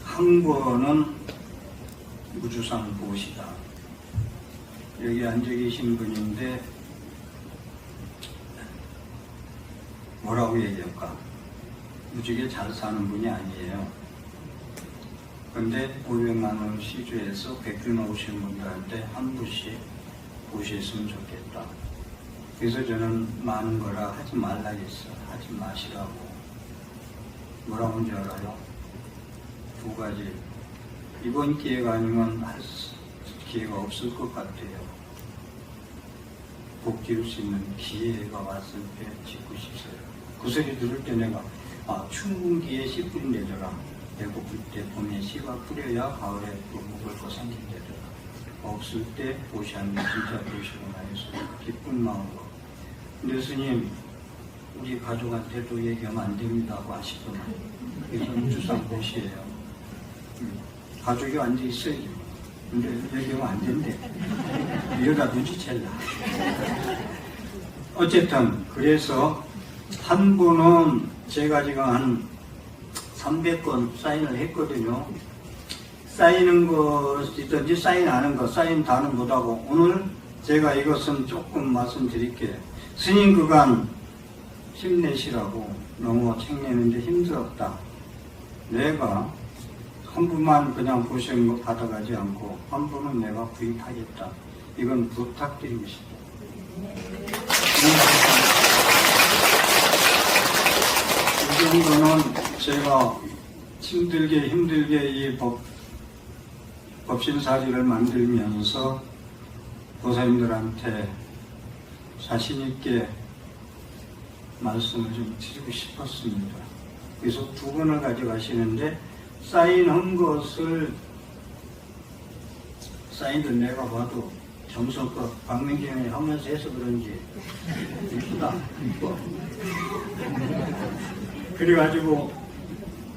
한 권은 우주상 보시다. 여기 앉아 계신 분인데 뭐라고 얘기할까? 무지개 잘 사는 분이 아니에요. 근데 500만 원 시주해서 백균 오신 분들한테 한 분씩 보셨으면 좋겠다. 그래서 저는 많은 거라 하지 말라겠어. 하지 마시라고. 뭐라고 하는지 알아요? 2가지. 이번 기회가 아니면 할 기회가 없을 것 같아요. 복 지을 수 있는 기회가 왔을 때 짓고 싶어요. 그 소리 들을 때 내가 춘분기에 씨 뿌린대더라. 배고플 때 봄에 씨가 뿌려야 가을에 또 먹을 거 생긴대더라. 없을 때 보시하면 진짜 보시구나 해서 기쁜 마음으로. 근데 스님 우리 가족한테도 얘기하면 안 됩니다 하고 하시더만. 그래서 우주상 보시예요. 가족이 앉아 있어야지. 근데 얘기하면 안 된대. 이러다 눈치챘나. 어쨌든 그래서 한 분은 제가 지금 한 300건 사인을 했거든요. 사인은 것이든지 사인 안 한 거, 사인 다는 못하고 오늘 제가 이것은 조금 말씀드릴게요. 스님 그간 힘내시라고 너무 책 내는데 힘들었다. 내가 한 분만 그냥 보시는 거 받아가지 않고 한 분은 내가 구입하겠다. 이건 부탁드리고 싶다. 이 정도는 제가 힘들게 이 법신사리를 만들면서 보살님들한테 자신있게 말씀을 좀 드리고 싶었습니다. 그래서 2권을 가져가시는데 사인한 것을 사인을 내가 봐도 정성껏 박민경이 하면서 해서 그런지 이쁘다. 이뻐. 그래가지고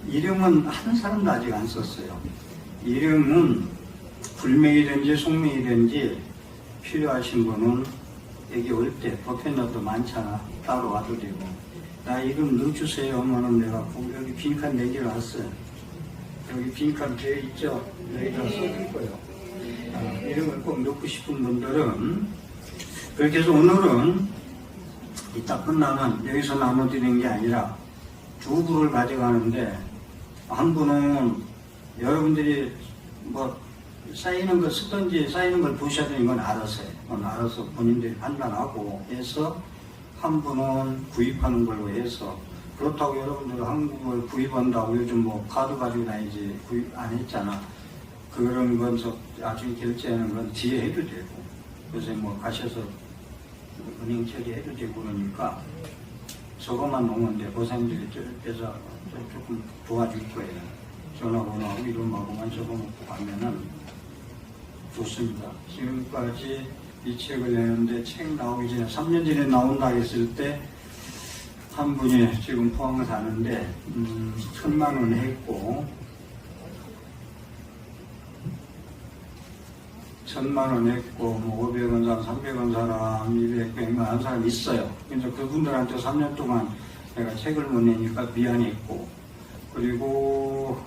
이름은 한 사람도 아직 안 썼어요. 이름은 불명이든지 속명이든지 필요하신 분은 여기 올 때 보편자도 많잖아. 따로 와도 되고 나 이름 넣어주세요 하면은 내가 여기 빈칸 4개를 왔어요. 여기 빈칸 되어 있죠? 여기다 써줄 거예요. 이름을 꼭 넣고 싶은 분들은 그렇게 해서 오늘은 이따 끝나면 여기서 나눠드리는 게 아니라 2부를 가져가는데 한 분은 여러분들이 뭐 쌓이는 걸 쓰든지 쌓이는 걸 보셔야 되는 건 알아서 해요. 그건 알아서 본인들이 판단하고 해서 한 분은 구입하는 걸로 해서 그렇다고 여러분들 한국을 구입한다고 요즘 뭐 카드 가지고 다니지 구입 안 했잖아. 그런 건 나중에 결제하는 건 뒤에 해도 되고 그래서 뭐 가셔서 은행 처리해도 되고 그러니까 저것만 놓으면 보상들이 그래서 조금 도와줄 거예요. 전화번호하고 이름하고만 적어놓고 가면은 좋습니다. 지금까지 이 책을 내는데 책 나오기 전에 3년 전에 나온다 했을 때 한 분이 지금 포항을 사는데 1,000만 원 했고 1,000만 원 했고 뭐 500원 사람, 300원 사람, 200, 100만 한 사람 있어요. 그래서 그분들한테 3년 동안 내가 책을 못 내니까 미안했고 그리고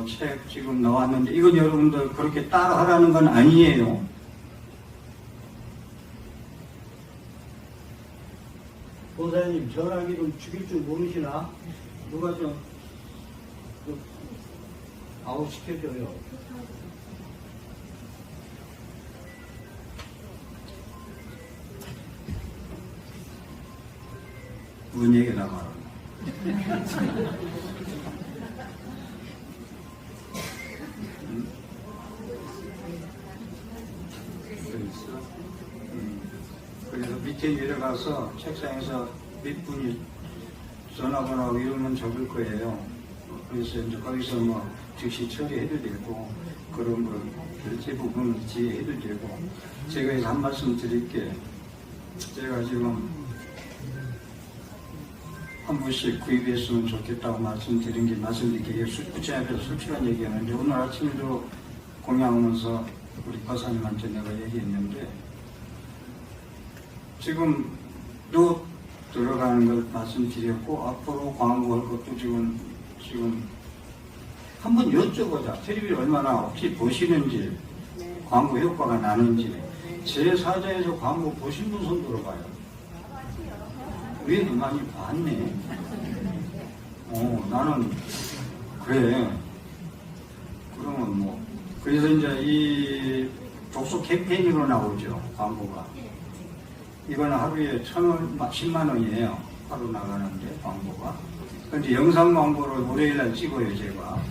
책 지금 나왔는데 이건 여러분들 그렇게 따라하라는 건 아니에요. 보사님 전화기 좀 죽일 줄 모르시나? 누가 좀 아웃 시켜줘요. 뭔 얘기 나가라. 그래서 밑에 내려가서 책상에서 몇 분이 전화번호하고 이름은 적을 거예요. 그래서 이제 거기서 뭐 즉시 처리해도 되고 그런 거 결제 부분을 지혜해도 되고 제가 이제 한 말씀 드릴게요. 제가 지금 한 분씩 구입했으면 좋겠다고 말씀드린 게 말씀드리게 부처님 앞에서 솔직한 얘기하는데 오늘 아침에도 공양하면서 우리 과사님한테 내가 얘기했는데 지금 또 들어가는 걸 말씀드렸고 앞으로 광고할 것도 지금 한번 여쭤보자. 텔레비전 얼마나 혹시 보시는지 광고 효과가 나는지 제 사자에서 광고 보신 분 손 들어봐요. 왜 많이 봤네. 나는 그래. 그러면 뭐 그래서 이제 이 독서 캠페인으로 나오죠 광고가. 이거는 하루에 1,000원, 10만 원이에요. 하루 나가는데 광고가. 근데 영상 광고를 월요일날 찍어요 제가.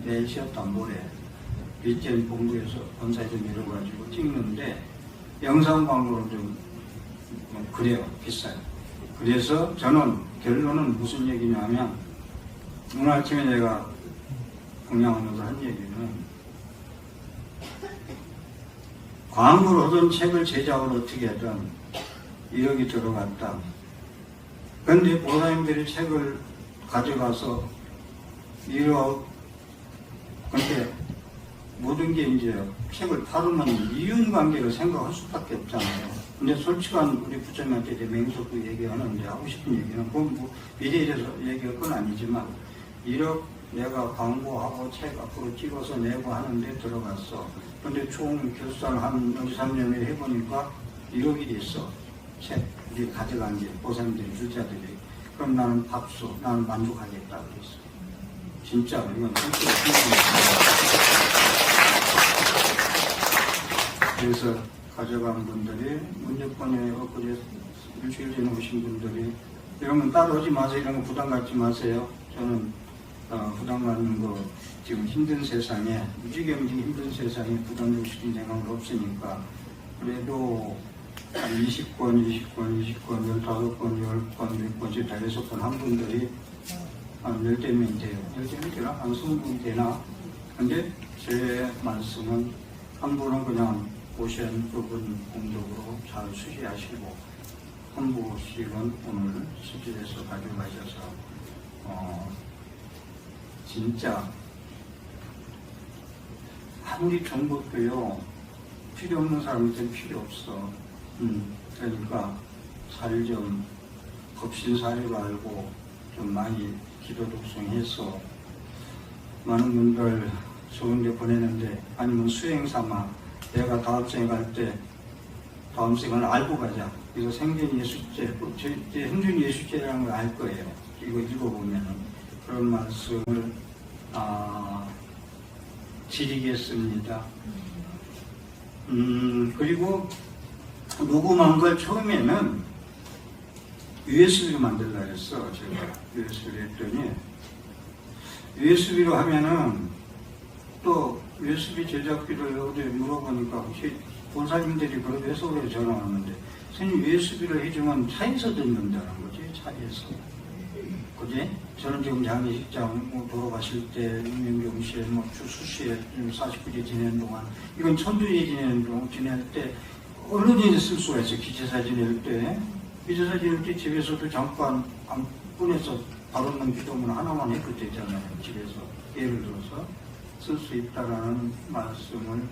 내일 쉬었다 모레 밑에 본부에서 본사에서 밀어가지고 찍는데 영상 광고는 좀 그래요. 비싸요. 그래서 저는 결론은 무슨 얘기냐면 오늘 아침에 내가 공양하면서 한 얘기는 광고를 하던 책을 제작을 어떻게 하든 1억이 들어갔다. 그런데 보사님들이 책을 가져가서 1억 근데 모든 게 이제 책을 팔으면 이윤관계를 생각할 수밖에 없잖아요. 근데 솔직한 우리 부처님한테 맹속도 얘기하는데 하고 싶은 얘기는 그건 뭐 미래에 대해서 얘기할 건 아니지만 1억 내가 광고하고 책 앞으로 찍어서 내고 하는데 들어갔어. 근데 총 결산 한 2, 3년에 해보니까 1억이 됐어. 책 우리 가져간 게 보사님들이 줄자들이. 그럼 나는 박수, 나는 만족하겠다 그랬어. 진짜 이건 진짜 그래서 가져간 분들이 문제권에 엊그제 일주일 전에 오신 분들이 이런 건 따로 하지 마세요. 이런 거 부담 갖지 마세요. 저는 부담 갖는 거 지금 힘든 세상에 무지개무지 힘든 세상에 부담 줄 수 있는 생각은 없으니까 그래도 한 20권, 15권, 15권, 10권, 6권씩 다 6권 한 분들이 한 10대면 돼요. 10대면 되나? 한 20분 되나? 근데 제 말씀은 한 분은 그냥 오신 부분 공적으로 잘 수시하시고 한 분씩은 오늘 수지에서 가져가셔서 진짜 아무리 정보도요 필요 없는 사람한테는 필요 없어. 그러니까 살 좀 겁신사리로 알고 좀 많이 기도 독송해서 많은 분들 좋은 데 보내는데 아니면 수행 삼아 내가 다음 생에 갈 때 다음 생을 알고 가자. 그래서 생전 예수죄, 제 행전 예수죄라는 걸 알 거예요. 이거 읽어보면은 그런 말씀을 드리겠습니다. 그리고 녹음한 걸 처음에는 USB로 만들려고 했어. 제가 USB로 했더니 USB로 하면은 또 USB 제작비를 어디 물어보니까 혹시 보살님들이 그러면서 그래 전화 왔는데 스님 왜 수비를 해주면 차에서 듣는다는 거지, 차에서. 그지? 저는 지금 장례식장 돌아가실 때 임명경시에 수시에 49일 지내는 동안 이건 천주에 지낼 때 언론인이 쓸 수가 있어. 기체사 지낼 때 집에서도 잠깐 안 꺼내서 바로는 기도문 하나만 해도 되잖아요. 집에서 예를 들어서 쓸 수 있다라는 말씀을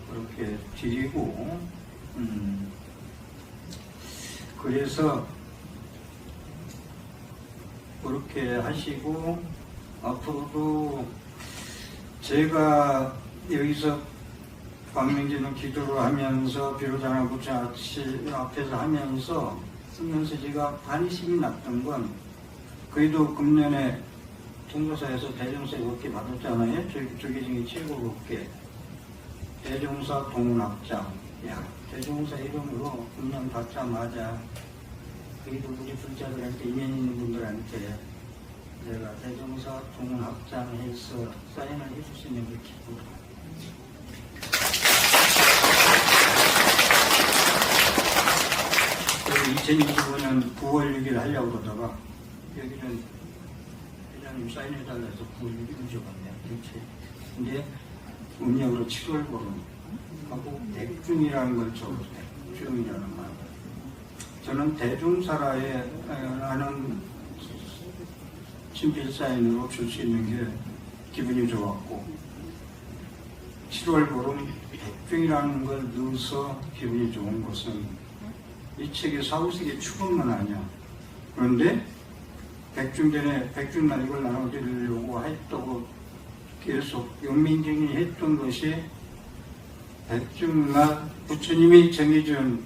그렇게 드리고 그래서 그렇게 하시고 앞으로도 제가 여기서 광명제는 기도를 하면서 비로자나 부처 앞에서 하면서 쓰면서 제가 반의심이 났던 건 그래도 금년에 통도사에서 대종사 5개 받았잖아요. 저게 중에 최고 5개. 대종사 동문학장. 야, 대종사 이름으로 금년 받자마자 그래도 우리 불자들한테 인연 있는 분들한테 내가 대종사 동문학장해서 사인을 해줄 수 있는 게 기쁘다. 2025년 9월 6일 하려고 그러다가 여기는 회장님 사인해달라 해서 9월 6일을 줘봤네요. 그렇지. 근데 음력으로 7월 보름 하고 백중이라는 걸 적어서 백중이라는 말. 저는 대중사라에 하는 친필 사인으로 줄 수 있는 게 기분이 좋았고 7월 보름 백중이라는 걸 넣어서 기분이 좋은 것은 이 책의 사후세계 추억만 아니야. 그런데 백중전에 백중날 이걸 나눠드리려고 했다고 계속 영민경이 했던 것이 백중날 부처님이 정해준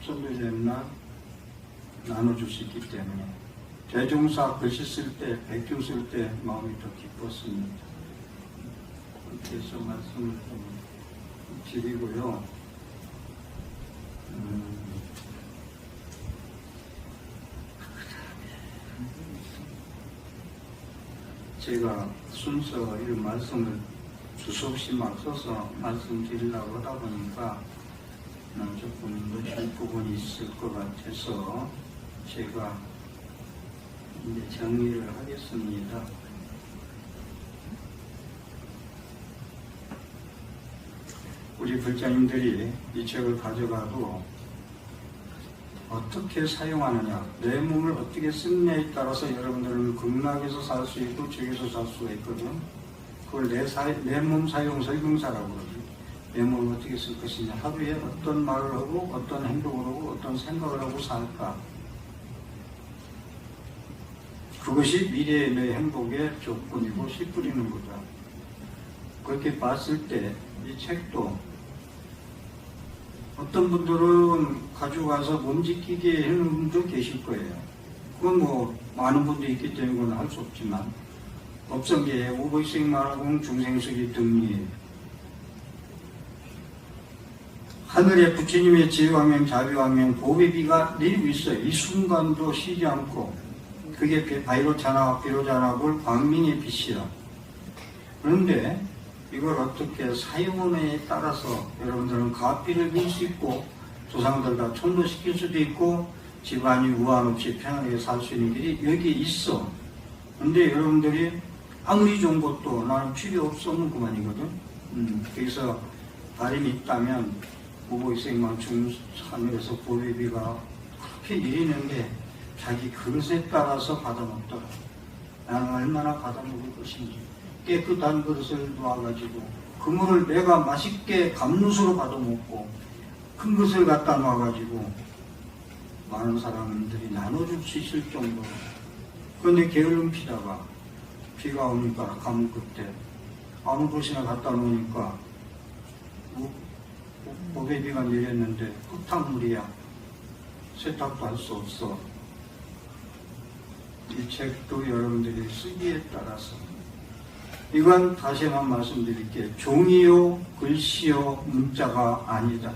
선도된 날 나눠줄 수 있기 때문에 대종사 글씨 쓸 때, 백중 쓸 때 마음이 더 기뻤습니다. 그래서 말씀을 좀 드리고요. 제가 순서 이런 말씀을 주소없이 막 써서 말씀드리려고 하다 보니까 조금 놓칠 부분이 있을 것 같아서 제가 이제 정리를 하겠습니다. 우리 불자님들이 이 책을 가져가도 어떻게 사용하느냐, 내 몸을 어떻게 쓰느냐에 따라서 여러분들은 극락에서 살 수 있고 저기서 살 수가 있거든. 그걸 내 몸 사용 설명사라고 그러지. 내 몸을 어떻게 쓸 것이냐, 하루에 어떤 말을 하고 어떤 행동을 하고 어떤 생각을 하고 살까. 그것이 미래의 내 행복의 조건이고 씨 뿌리는 거다. 그렇게 봤을 때 이 책도 어떤 분들은 가져가서 몸짓기게 하는 분도 계실 거예요. 그건 뭐 많은 분들이 있기 때문에 그건 할 수 없지만 법성계에 오보익생만화공 중생석이 등리 하늘에 부처님의 지혜왕명 자비왕명 보배비가 내리고 있어요. 이 순간도 쉬지 않고 그게 바이로자나 비로자나볼 광명의 빛이라. 그런데 이걸 어떻게 사용하느냐에 따라서 여러분들은 가피를 빌 수 있고 조상들과 천도시킬 수도 있고 집안이 우한 없이 편하게 살 수 있는 길이 여기 있어. 근데 여러분들이 아무리 좋은 것도 나는 필요 없었는 그만이거든. 그래서 바람이 있다면 무보익생망충 하늘에서 보배비가 그렇게 내리는데 자기 그릇에 따라서 받아먹더라. 나는 얼마나 받아먹을 것인지. 깨끗한 그릇을 놓아가지고 그 물을 내가 맛있게 감룻으로 받아먹고 큰 것을 갖다 놔가지고 많은 사람들이 나눠줄 수 있을 정도로. 그런데 게으름 피다가 비가 오니까 가뭄 끝에 아무 곳이나 갖다 놓으니까 보배비가 내렸는데 흙탕물이야. 세탁도 할 수 없어. 이 책도 여러분들이 쓰기에 따라서 이건 다시 한번 말씀드릴게요. 종이요 글씨요 문자가 아니다.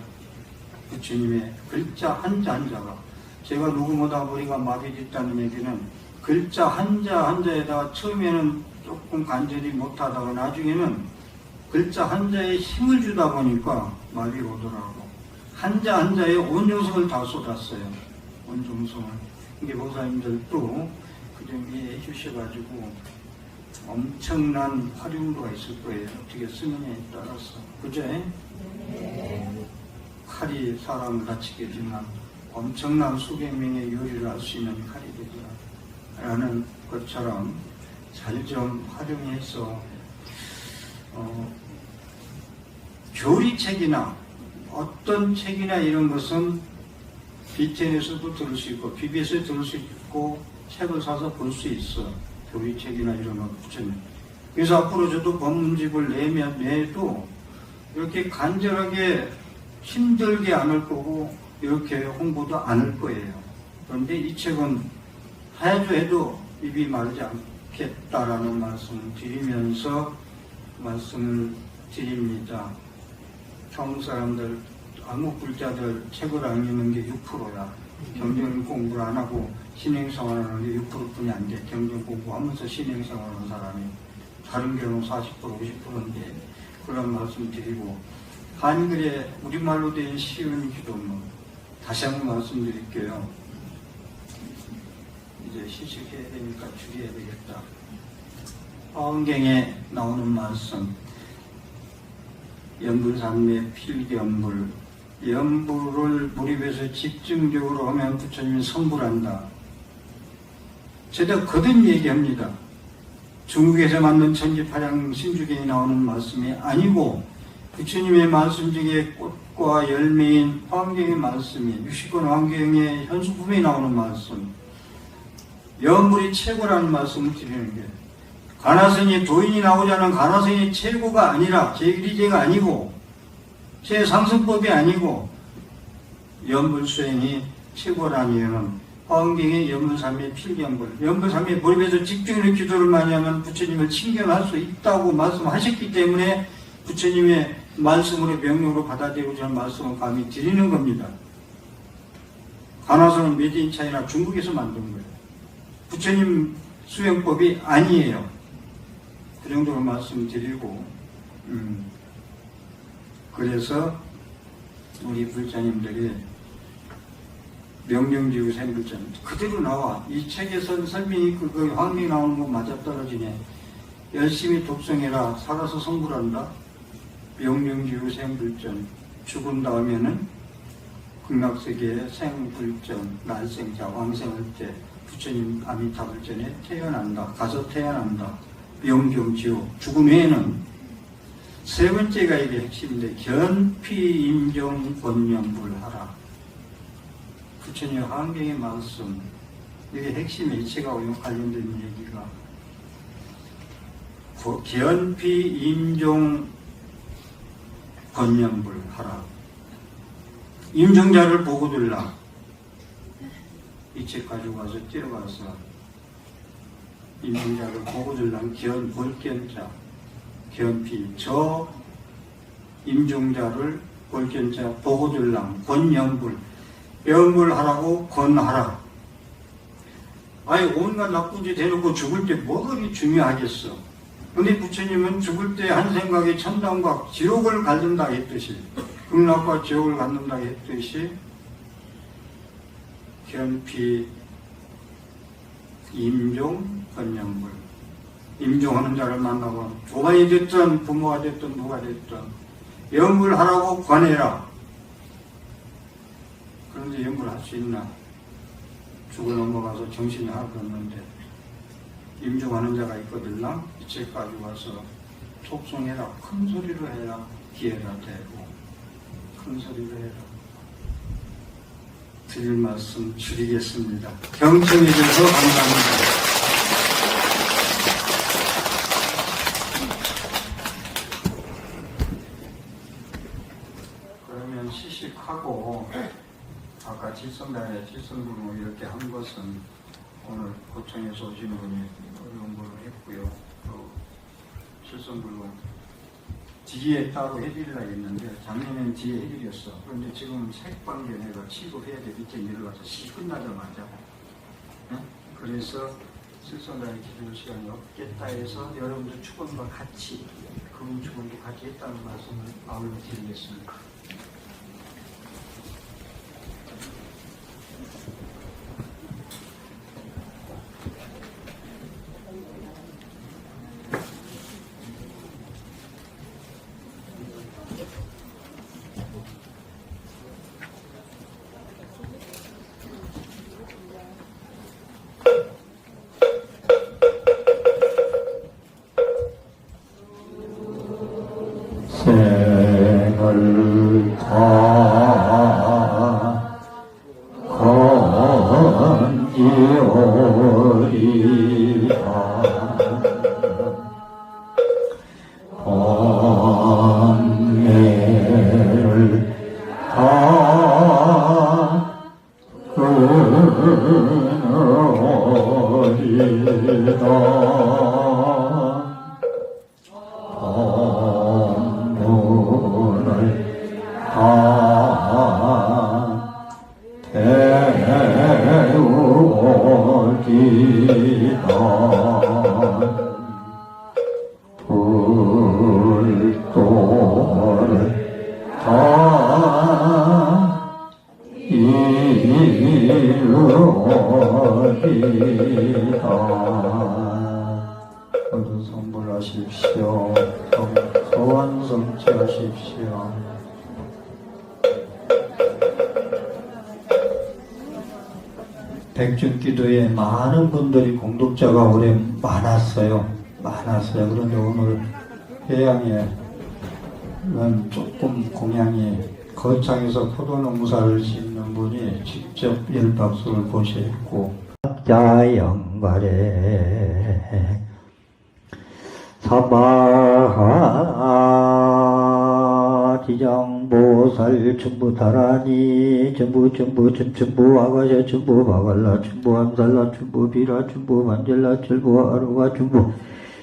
부처님의 글자 한자 한자가 제가 누구보다 머리가 마비됐다는 얘기는 글자 한자 한자에다가 처음에는 조금 간절히 못하다가 나중에는 글자 한자에 힘을 주다 보니까 말이 오더라고. 한자 한자에 온정성을 다 쏟았어요. 온정성을. 이게 보사님들도 그좀 이해해 주셔가지고 엄청난 활용도가 있을 거예요. 어떻게 쓰느냐에 따라서. 그죠? 네. 칼이 사람을 다치게 하지만 엄청난 수백 명의 요리를 할 수 있는 칼이 되더라. 라는 것처럼 잘 좀 활용해서 교리책이나 어떤 책이나 이런 것은 BTN에서도 들을 수 있고 BBS에 들을 수 있고 책을 사서 볼 수 있어. 교리책이나 이런 거 붙여면. 그래서 앞으로 저도 법문집을 내도 이렇게 간절하게 힘들게 안 할 거고 이렇게 홍보도 안 할 거예요. 그런데 이 책은 해도 입이 마르지 않겠다라는 말씀을 드리면서 말씀을 드립니다. 한국 사람들, 한국 불자들 책을 안 읽는 게 6%야. 경전 공부를 안 하고 신행생활 하는 게 6%뿐이 안 돼. 경전 공부하면서 신행생활 하는 사람이. 다른 경우는 40%, 50%인데 그런 말씀 드리고 한글에 우리말로 된 쉬운 기도문 다시 한번 말씀드릴게요. 이제 시식해야 되니까 줄여야 되겠다. 화엄경에 나오는 말씀 연불산매 필경불 연불을 몰입해서 집중적으로 하면 부처님이 성불한다. 제가 거듭 얘기합니다. 중국에서 만든 천지파량 신주경에 나오는 말씀이 아니고 부처님의 말씀 중에 꽃과 열매인 화엄경의 말씀이 60권 화엄경의 현수품에 나오는 말씀 연불이 최고라는 말씀을 드리는 게 가나선이 도인이 나오자는 가나선이 최고가 아니라 제1위제가 아니고 제 상승법이 아니고 연불수행이 최고라는 이유는 화엄경의 연불삼의 필경불 연불삼의 몰입해서 집중으로 기도를 많이 하면 부처님을 친견할 수 있다고 말씀하셨기 때문에 부처님의 말씀으로 명령으로 받아들이고 저는 말씀을 감히 드리는 겁니다. 가나선은 메디인 차이나 중국에서 만든 거예요. 부처님 수행법이 아니에요. 그 정도로 말씀드리고 그래서 우리 불자님들이 명령지구 생불전 그대로 나와. 이 책에서 설명이 그 황명이 나오는 거 맞아떨어지네. 열심히 독성해라. 살아서 성불한다. 명령지구 생불전 죽은 다음에는 극락세계의 생불전 날생자 왕생할 때 부처님 아미타불전에 태어난다. 가서 태어난다. 명경지옥 죽음 외에는 세 번째가 이게 핵심인데 견피임종 권념불하라. 부처님 화엄경의 말씀 이게 핵심이 이체가 관련된 얘기가 견피임종 권념불하라. 임종자를 보고 들라. 이 책 가지고 와서 뛰어가서 임종자를 보고 들란 볼견자 견피 저 임종자를 볼견자 보고 들란 권연불 연불하라고 권하라. 아니 온갖 나쁜 짓 해놓고 죽을 때 뭐가 그리 중요하겠어. 근데 부처님은 죽을 때 한 생각에 천당과 지옥을 갖는다 했듯이 극락과 지옥을 갖는다 했듯이 견피 임종 권연불 임종하는 자를 만나고 조반이 됐든 부모가 됐든 누가 됐든 연불하라고 권해라. 그런데 연불할 수 있나? 죽어 넘어가서 정신이 하나도 없는데 임종하는 자가 있거든요. 이 책 가지고 와서 톡송해라. 큰 소리로 해라. 기회가 되고 큰 소리로 해라. 드릴 말씀 줄이겠습니다. 경청해 주셔서 감사합니다. 그러면 시식하고 아까 질성단에 질성불문 이렇게 한 것은 오늘 고청에서 오신 분이 연구를 했고요. 또 질성불문 뒤에 따로 해드리려 했는데 작년엔 뒤에 해드렸어. 그런데 지금 책방에 내가 취급해야 돼. 밑에 내려가서 시식 끝나자마자. 네? 그래서 질성단에 기도 시간이 없겠다 해서 여러분들 축원과 같이 그런 직원도 같이 있다는 말씀을 아울러 드리겠습니다. 생을 다 건지오리라 번뇌를 다 끊으리라 불도를 다 이루리다. 모두 선물하십시오. 소원 성취하십시오. 백중기도에 많은 분들이 공독자가 올해 많았어요. 그런데 오늘 해양에는 조금 공양이 거창에서 포도농사를 짓는 분이 직접 열박수를 보셨고 자영가래 사바지장보살 춘부다라니 춘부 아가샤 춘부 바갈라 춘부 암살라 춘부 비라 춘부 만젤라 춘부 아루가 춘부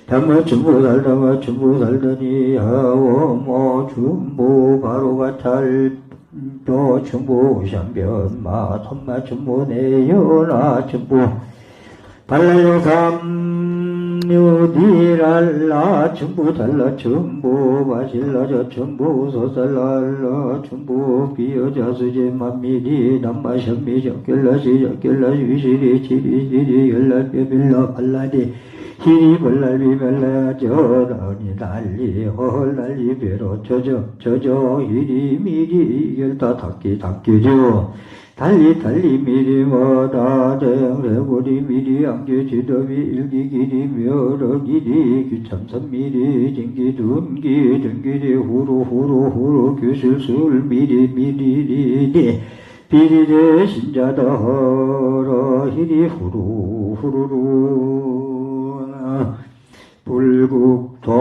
담마 춘부 살다가 춘부 살더니 하오모 춘부 바로가 찰도 춘부 샴변마 손마 춘부 내연아 춘부 발랄요삼 유디랄라 춘부 달라 춘부 마실라자 춘부 소살랄라 춘부 비여자수제 만미리 남마션미 적결라시 위시리 치리시리 열랄뼈빌라 발라디 히리 벌랄비 별라 저라니 달리 헐랄리 배로 저저 히리 미리 이결다 닦기죠 달리 미리 뭐다 대영래고리 미리 암기 지더비 일기기리 묘러기리 규참선 미리 진기 둔기 등기리 후루 규실술 미리 비리대 신자다 허러 히리 후루루 불국토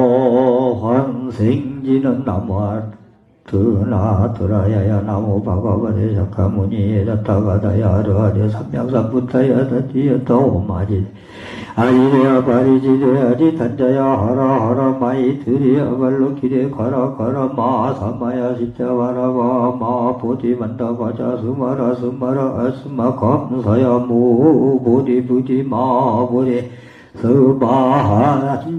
환생지는 나무아 드나드라야야 나무 바바바레 사카무니 다타가다야 아르아레 삼명삼부타야 다티야타 오마지 아리레야 바리지레야지 단자야 하라 마이 드리야 발로 기레 가라 마사마야 십자와라와 마 보디 만다바자 스마라 아스마 감사야 모 보디 부디 마 보디 서바한장만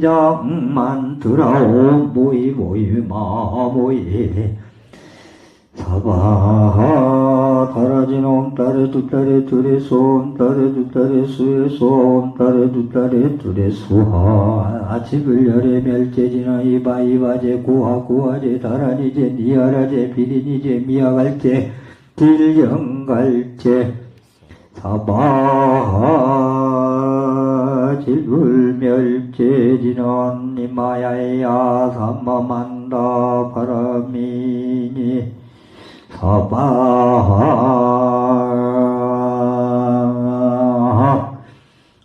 들어오 모이 마모이 사바 다라지놈 따레 두 따레 둘에 솜 따레 두 따레 수에 솜 따레 두 따레 둘에 수하 아침을 열에 멸제지나 이바제 구하제 다라니제 니아라제 비리니제 미아갈제 딜영갈제 사바 질불멸제지는 니마야야 삼마만다 바라미니 사바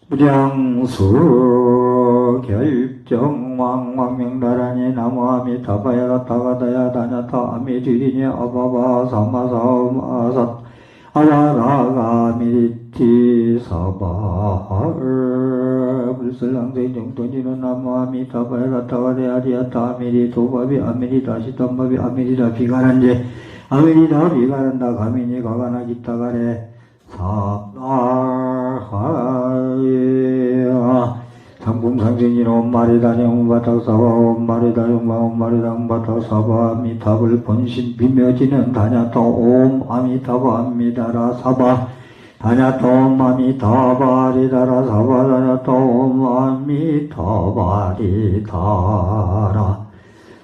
무량수 결정왕왕명나라니 나무아미 타바야라 타가다야 다냐타 아미지리니 아바바 사마사마삿 아라라가미티 사바 불슬랑대 정돈지는 나무아미 타바야라 타가다야리야 타미리 도바비 아미리 다시 탐바비 아미리다 비가란제 아미리다 비가란다 가미니 가가나 기타가래 사바하야 상품상생진 옴마리다니 옴바닥사바 옴마리다니 옴마리다 옴바닥사바 아미타불 본심 비며지는 다냐토 옴 아미타바 아미다라 사바 다냐토 옴 아미타바리다라 사바 다냐토 옴 아미타바리다라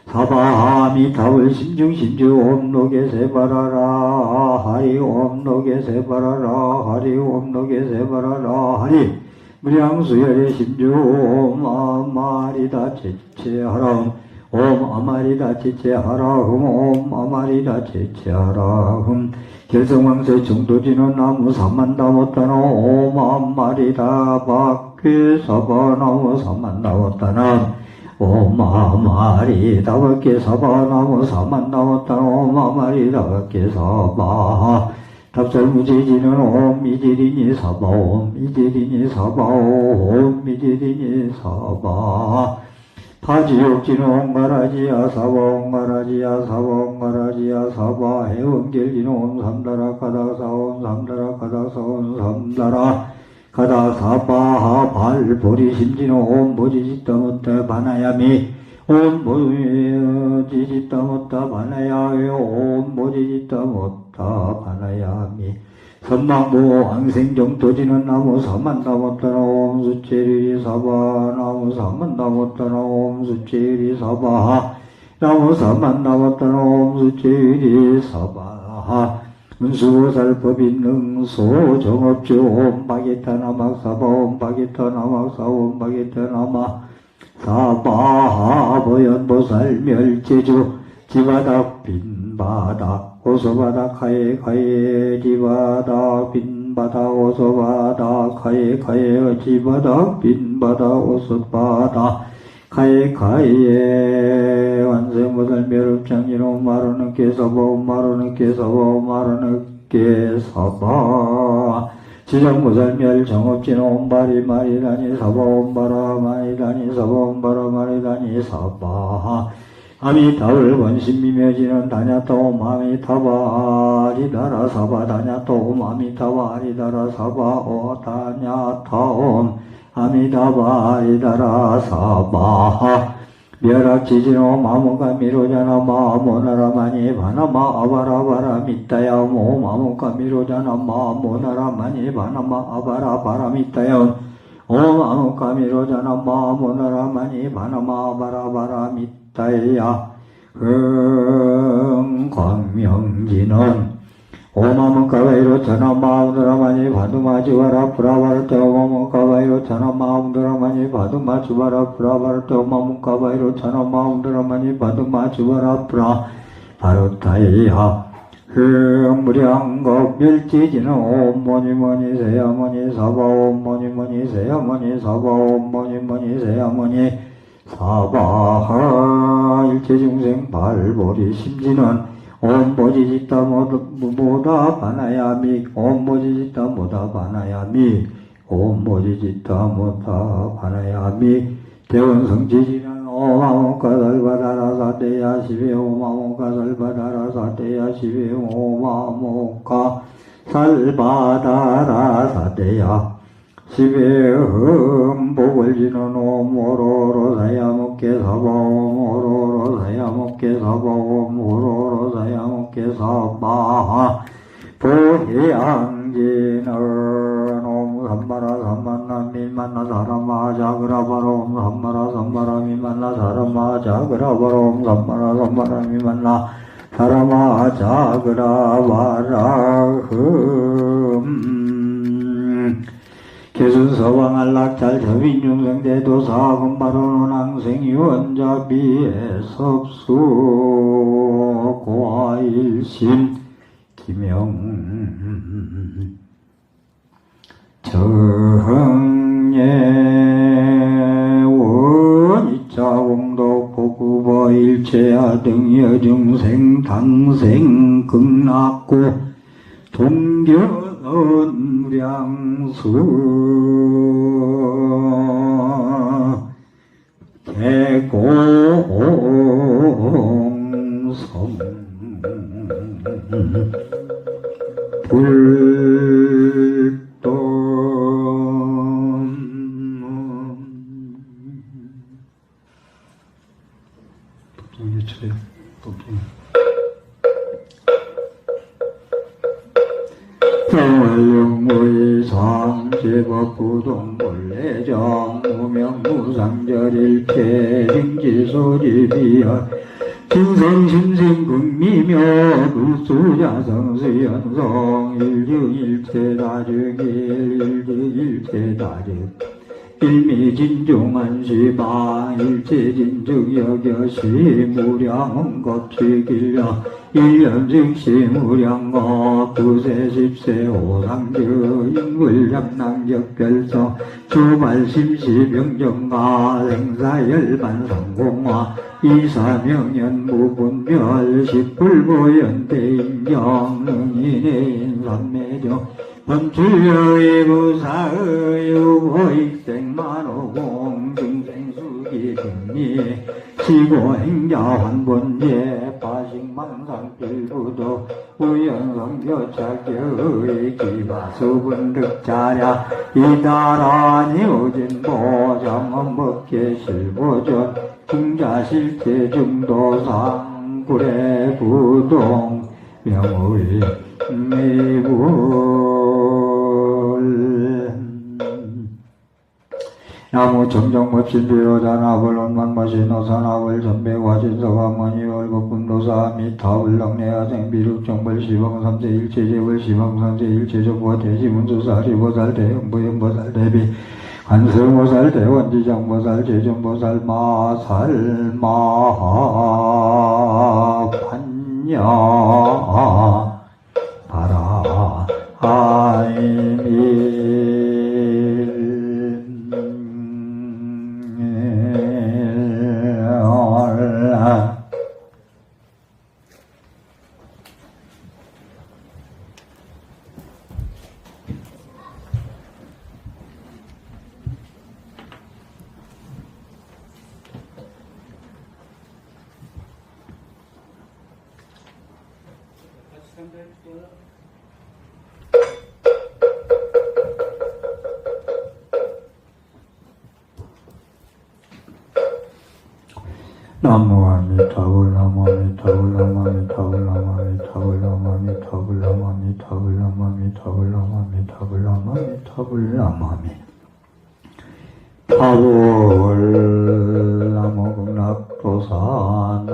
사바 아미타불 심중심주 옴노게 세바라라 하리 옴노게 세바라라 하리 옴노게 세바라라 하리 무량수열의 심주 옴 아마리다 제체하람 옴 아마리다 제체하라흠 옴 아마리다 제체하라흠 결성왕세 정도지는 나무 삼만다웠다나 옴 아마리다 밖에 사바나무 삼만다웠다나 옴 아마리다 밖에 사바나무 삼만다웠다나 옴 아마리다 밖에 사바 답설무지지는 옴 미지리니 사바 옴 미지리니 사바 옴 미지리니 사바 파지옥지는 옴가라지야 사바 옴가라지야 사바 옴가라지야 사바 해엄결지는 옴 삼다라 가닥사 옴 삼다라 가닥사 옴 삼다라 가닥사바 발보리 심지는 옴 모지짓다 못해 바나야미 옴 모지짓다 못하 바나야미 옴 모지짓다 못하 바나야미 선망보 항생정토지는 나무 사만다 못하나 옴 수체리리 사바 나무 사만다 못하나 옴 수체리리 사바 나무 사만다 못하나 옴 수체리리 사바 문수살법인 능소 정업주 옴 바게타나막 사바 옴 바게타나막 사 옴 바게타나막 사바 보현보살 멸제주 지바닥 빈바닥 오소바닥 하에 가에 지바닥 빈바닥 오소바닥 하에 가에 지바닥 빈바닥 오소바닥 가에 가에 완생보살 멸업장이로 마루는 깨서보 마루는 깨서보 마루는 깨서보 지정보살 멸정업진 옴바리 마리다니 사바 옴바라 마리다니 사바 옴바라 마리다니 사바 아미타불 원심미묘지는 다냐토 옴 아미타바 아리다라 사바 다냐토 옴 아미타바 아리다라 사바 오 다냐토 옴 아미타바 아리다라 사바 멸악지지노 마모가 미로자나 마모나라마니 바나마 아바라바라 미타야 모 마모가 미로자나 마모나라마니 바나마 아바라바라 미타야 오 마모가 미로자나 마모나라마니 바나마 아바라바라 미타야 광명지는 오마문가바이로 차나마운드라마니 바두마지와라 프라바르테 오마문가바이로 차나마운드라마니 바두마지와라 프라바르테 오마문가바이로 차나마운드라마니 바두마지와라 프라 바루타이야 무량겁 멸지지는 옴모니모니 세야모니 사바 옴모니모니 세야모니 사바 옴모니모니 세야모니 사바하 일체중생 발보리 심지는 옴모지짓다 모다 바나야미 옴모지짓다 모다 바나야미 옴모지짓다 모다 바나야미 대원성지지는 오마모카살바다라 사대야 시베 오마모카살바다라 사대야 시베 오마모카 살바다라 사대야 시베 흠복을지는 오모로로 사야목게 사바 오모로로 사야목게 사바 오모로로 사야목게 사바 보혜양지는 옴 삼바라 삼만나 민만나 사람마 자그라바로 옴 삼바라 삼바라 민만나 사람마 자그라바로 옴 삼바라 삼바라 민만나 사람마 자그라바라 개순서왕안락잘 저빈중생대도 사금바로는 항생유원자비의 섭수 고아일심 기명 정예 원이차공덕 보구버 일체야 등여중생 당생 극락고 동견 무량수 대공성 불도 영무의상 제법부동 본래정 무명무상절일패 정지소지비야 진성심생국미며 불수자성수연성 일주일체다즉 일주일체다즉 일미진중한시방 일체진중여겨시 무량원겁치길려 일년증시 무량거 구세십세 오상주 인물잡낭적별성 주발심시병정가 생사열반성공화 이사명연 무분별 십불보연대인정 능인의 삼매정 범출여의 부사의 우보익생만호공 중생수기 등리 시고행자 환본제 파식만상필부도 우연성교착교의 기바수분득자랴 이다라니 오진보 정엄법계실보전 중자실제중도상 구례부동 명의 미불 나무 정정법신비로자나불 원만마신 오사나불 전배화진서화머니 월곡군도사 미타불렁내하생 비룩정벌 시방삼세 일체제벌 시방삼세 일체정보 대지문수사 리보살 대형부연보살 대비 관세음보살 대원지장보살 제정보살 마살 마반야 바라 아이미 나무아미타불 나무아미타불 나무아미타불 나무아미타불 나무아미타불 나무아미타불 나무아미타불 나무아미타불 나무아미타불 나무아미 타불 나무극락도사나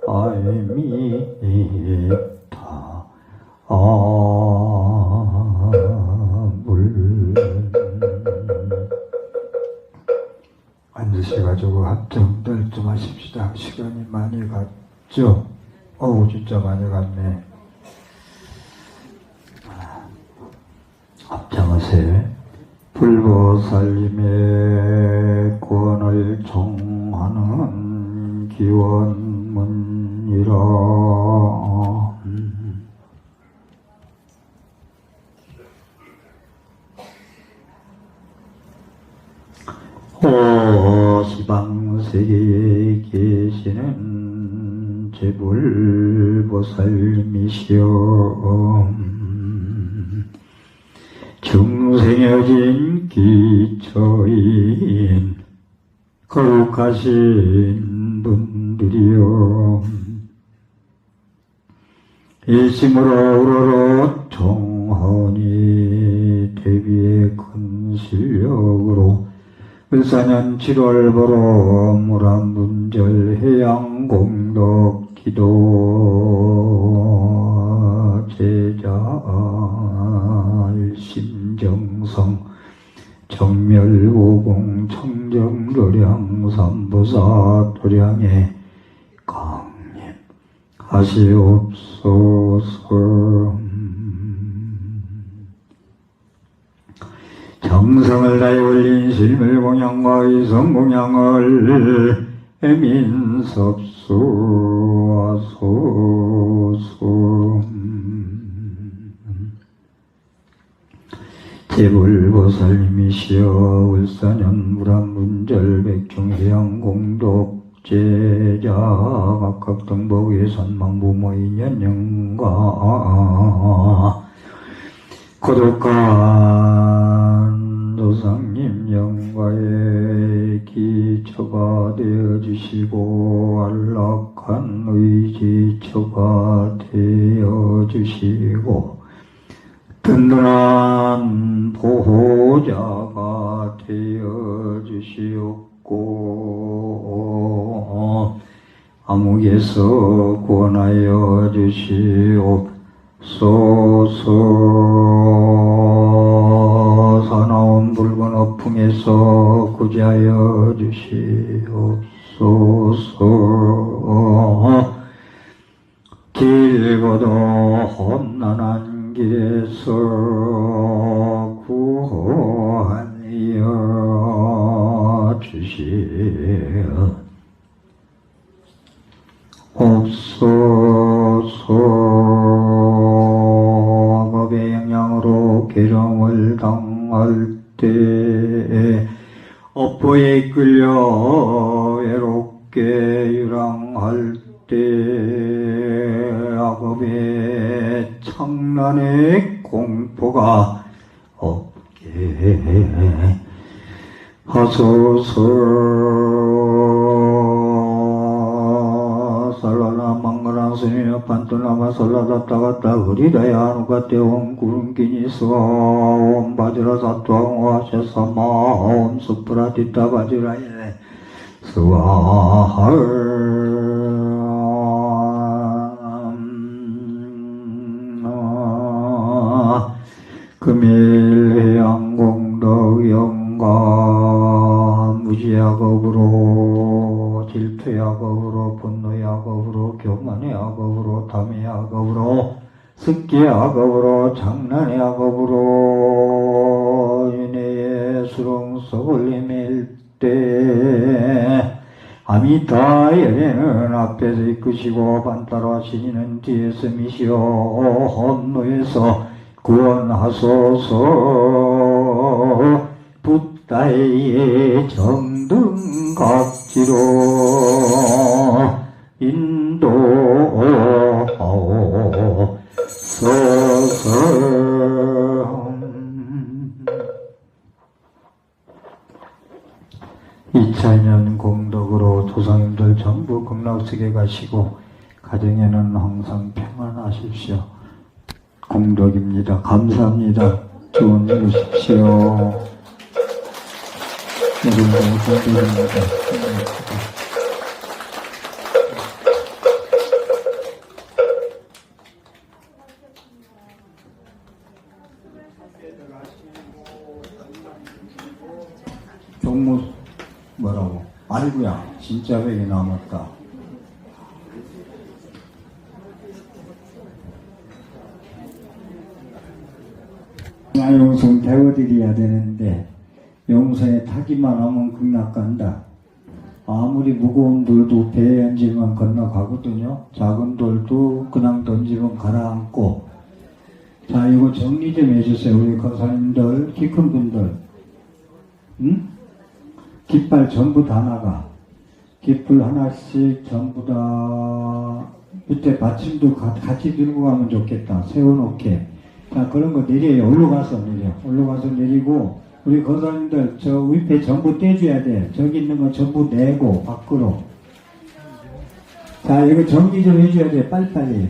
아이미타 앉으셔가지고 합정들 좀 하십시다. 시간이 많이 갔죠? 어우 진짜 많이 갔네. 합정하세 불보살님의 권을 청하는 기원문이라 시방세계에 계시는 제불보살님이시여 중생여진 기처인 거룩하신 분들이여 일심으로 우러러 청하오니 대비의 큰 실력으로 을사년 7월 보러 무람분절 해양공덕 기도 제자 일심정성 정멸오공 청정도량 삼보사 도량에 강림하시옵소서. 정성을 다해 올린 실물공양과 의성공양을 민섭수하소서. 제불보살님이시여 울산연 무람문절 백중해양공독제자 각각 등복의 선망부모 인연영가 거룩한 조상님 영가의 기초가 되어주시고 안락한 의지처가 되어주시고 든든한 보호자가 되어주시옵고 암흑에서 구원하여 주시옵소서. 사나운 붉은 어풍에서 구제하여 주시옵소서. 길고도 험난한 길에서 구하여 주시옵소서. 법의 영향으로 계령을 당할 때 업보에 끌려 외롭게 유랑할 때 악업의 창난의 공포가 없게 하소서. 살라라 망가랑 스미며 판토나마 살라다 따갔다 흐리다야 하누가 때온 구름기니스와 옴 바지라 사토항 와샤사마 옴 수프라 디타 바지라 이네 스와할 금일 해양공덕 영감 무지악업으로 질투악업으로 분노악업으로 교만의악업으로 탐의악업으로 습기악업으로 장난의악업으로 윤회의 수렁서걸림일 때 아미타 열애는 앞에서 이끄시고 반따라 신이는 뒤에서 미시어 험노에서 구원하소서. 붓다의 정등각지로 인도하소서. 2000년 공덕으로 조상님들 전부 극락세계 가시고 가정에는 항상 평안하십시오. 공덕입니다. 감사합니다. 좋은 일 주십시오. 여러분 공덕입니다. 경무 뭐라고? 아이고야 진짜 백이 남았다. 용성 배워드려야 되는데 용성에 타기만 하면 극락 간다. 아무리 무거운 돌도 배에 얹으면 건너가거든요. 작은 돌도 그냥 던지면 가라앉고. 자, 이거 정리 좀 해주세요. 우리 거사님들, 키 큰 분들. 응? 깃발 전부 다 나가. 깃불 하나씩 전부 다 밑에 받침도 같이 들고 가면 좋겠다. 세워놓게. 자, 그런 거 내려요. 올라가서 내려. 올라가서 내리고, 우리 거사님들, 저 위패 전부 떼줘야 돼. 저기 있는 거 전부 내고, 밖으로. 자, 이거 정리 좀 해줘야 돼. 빨리빨리.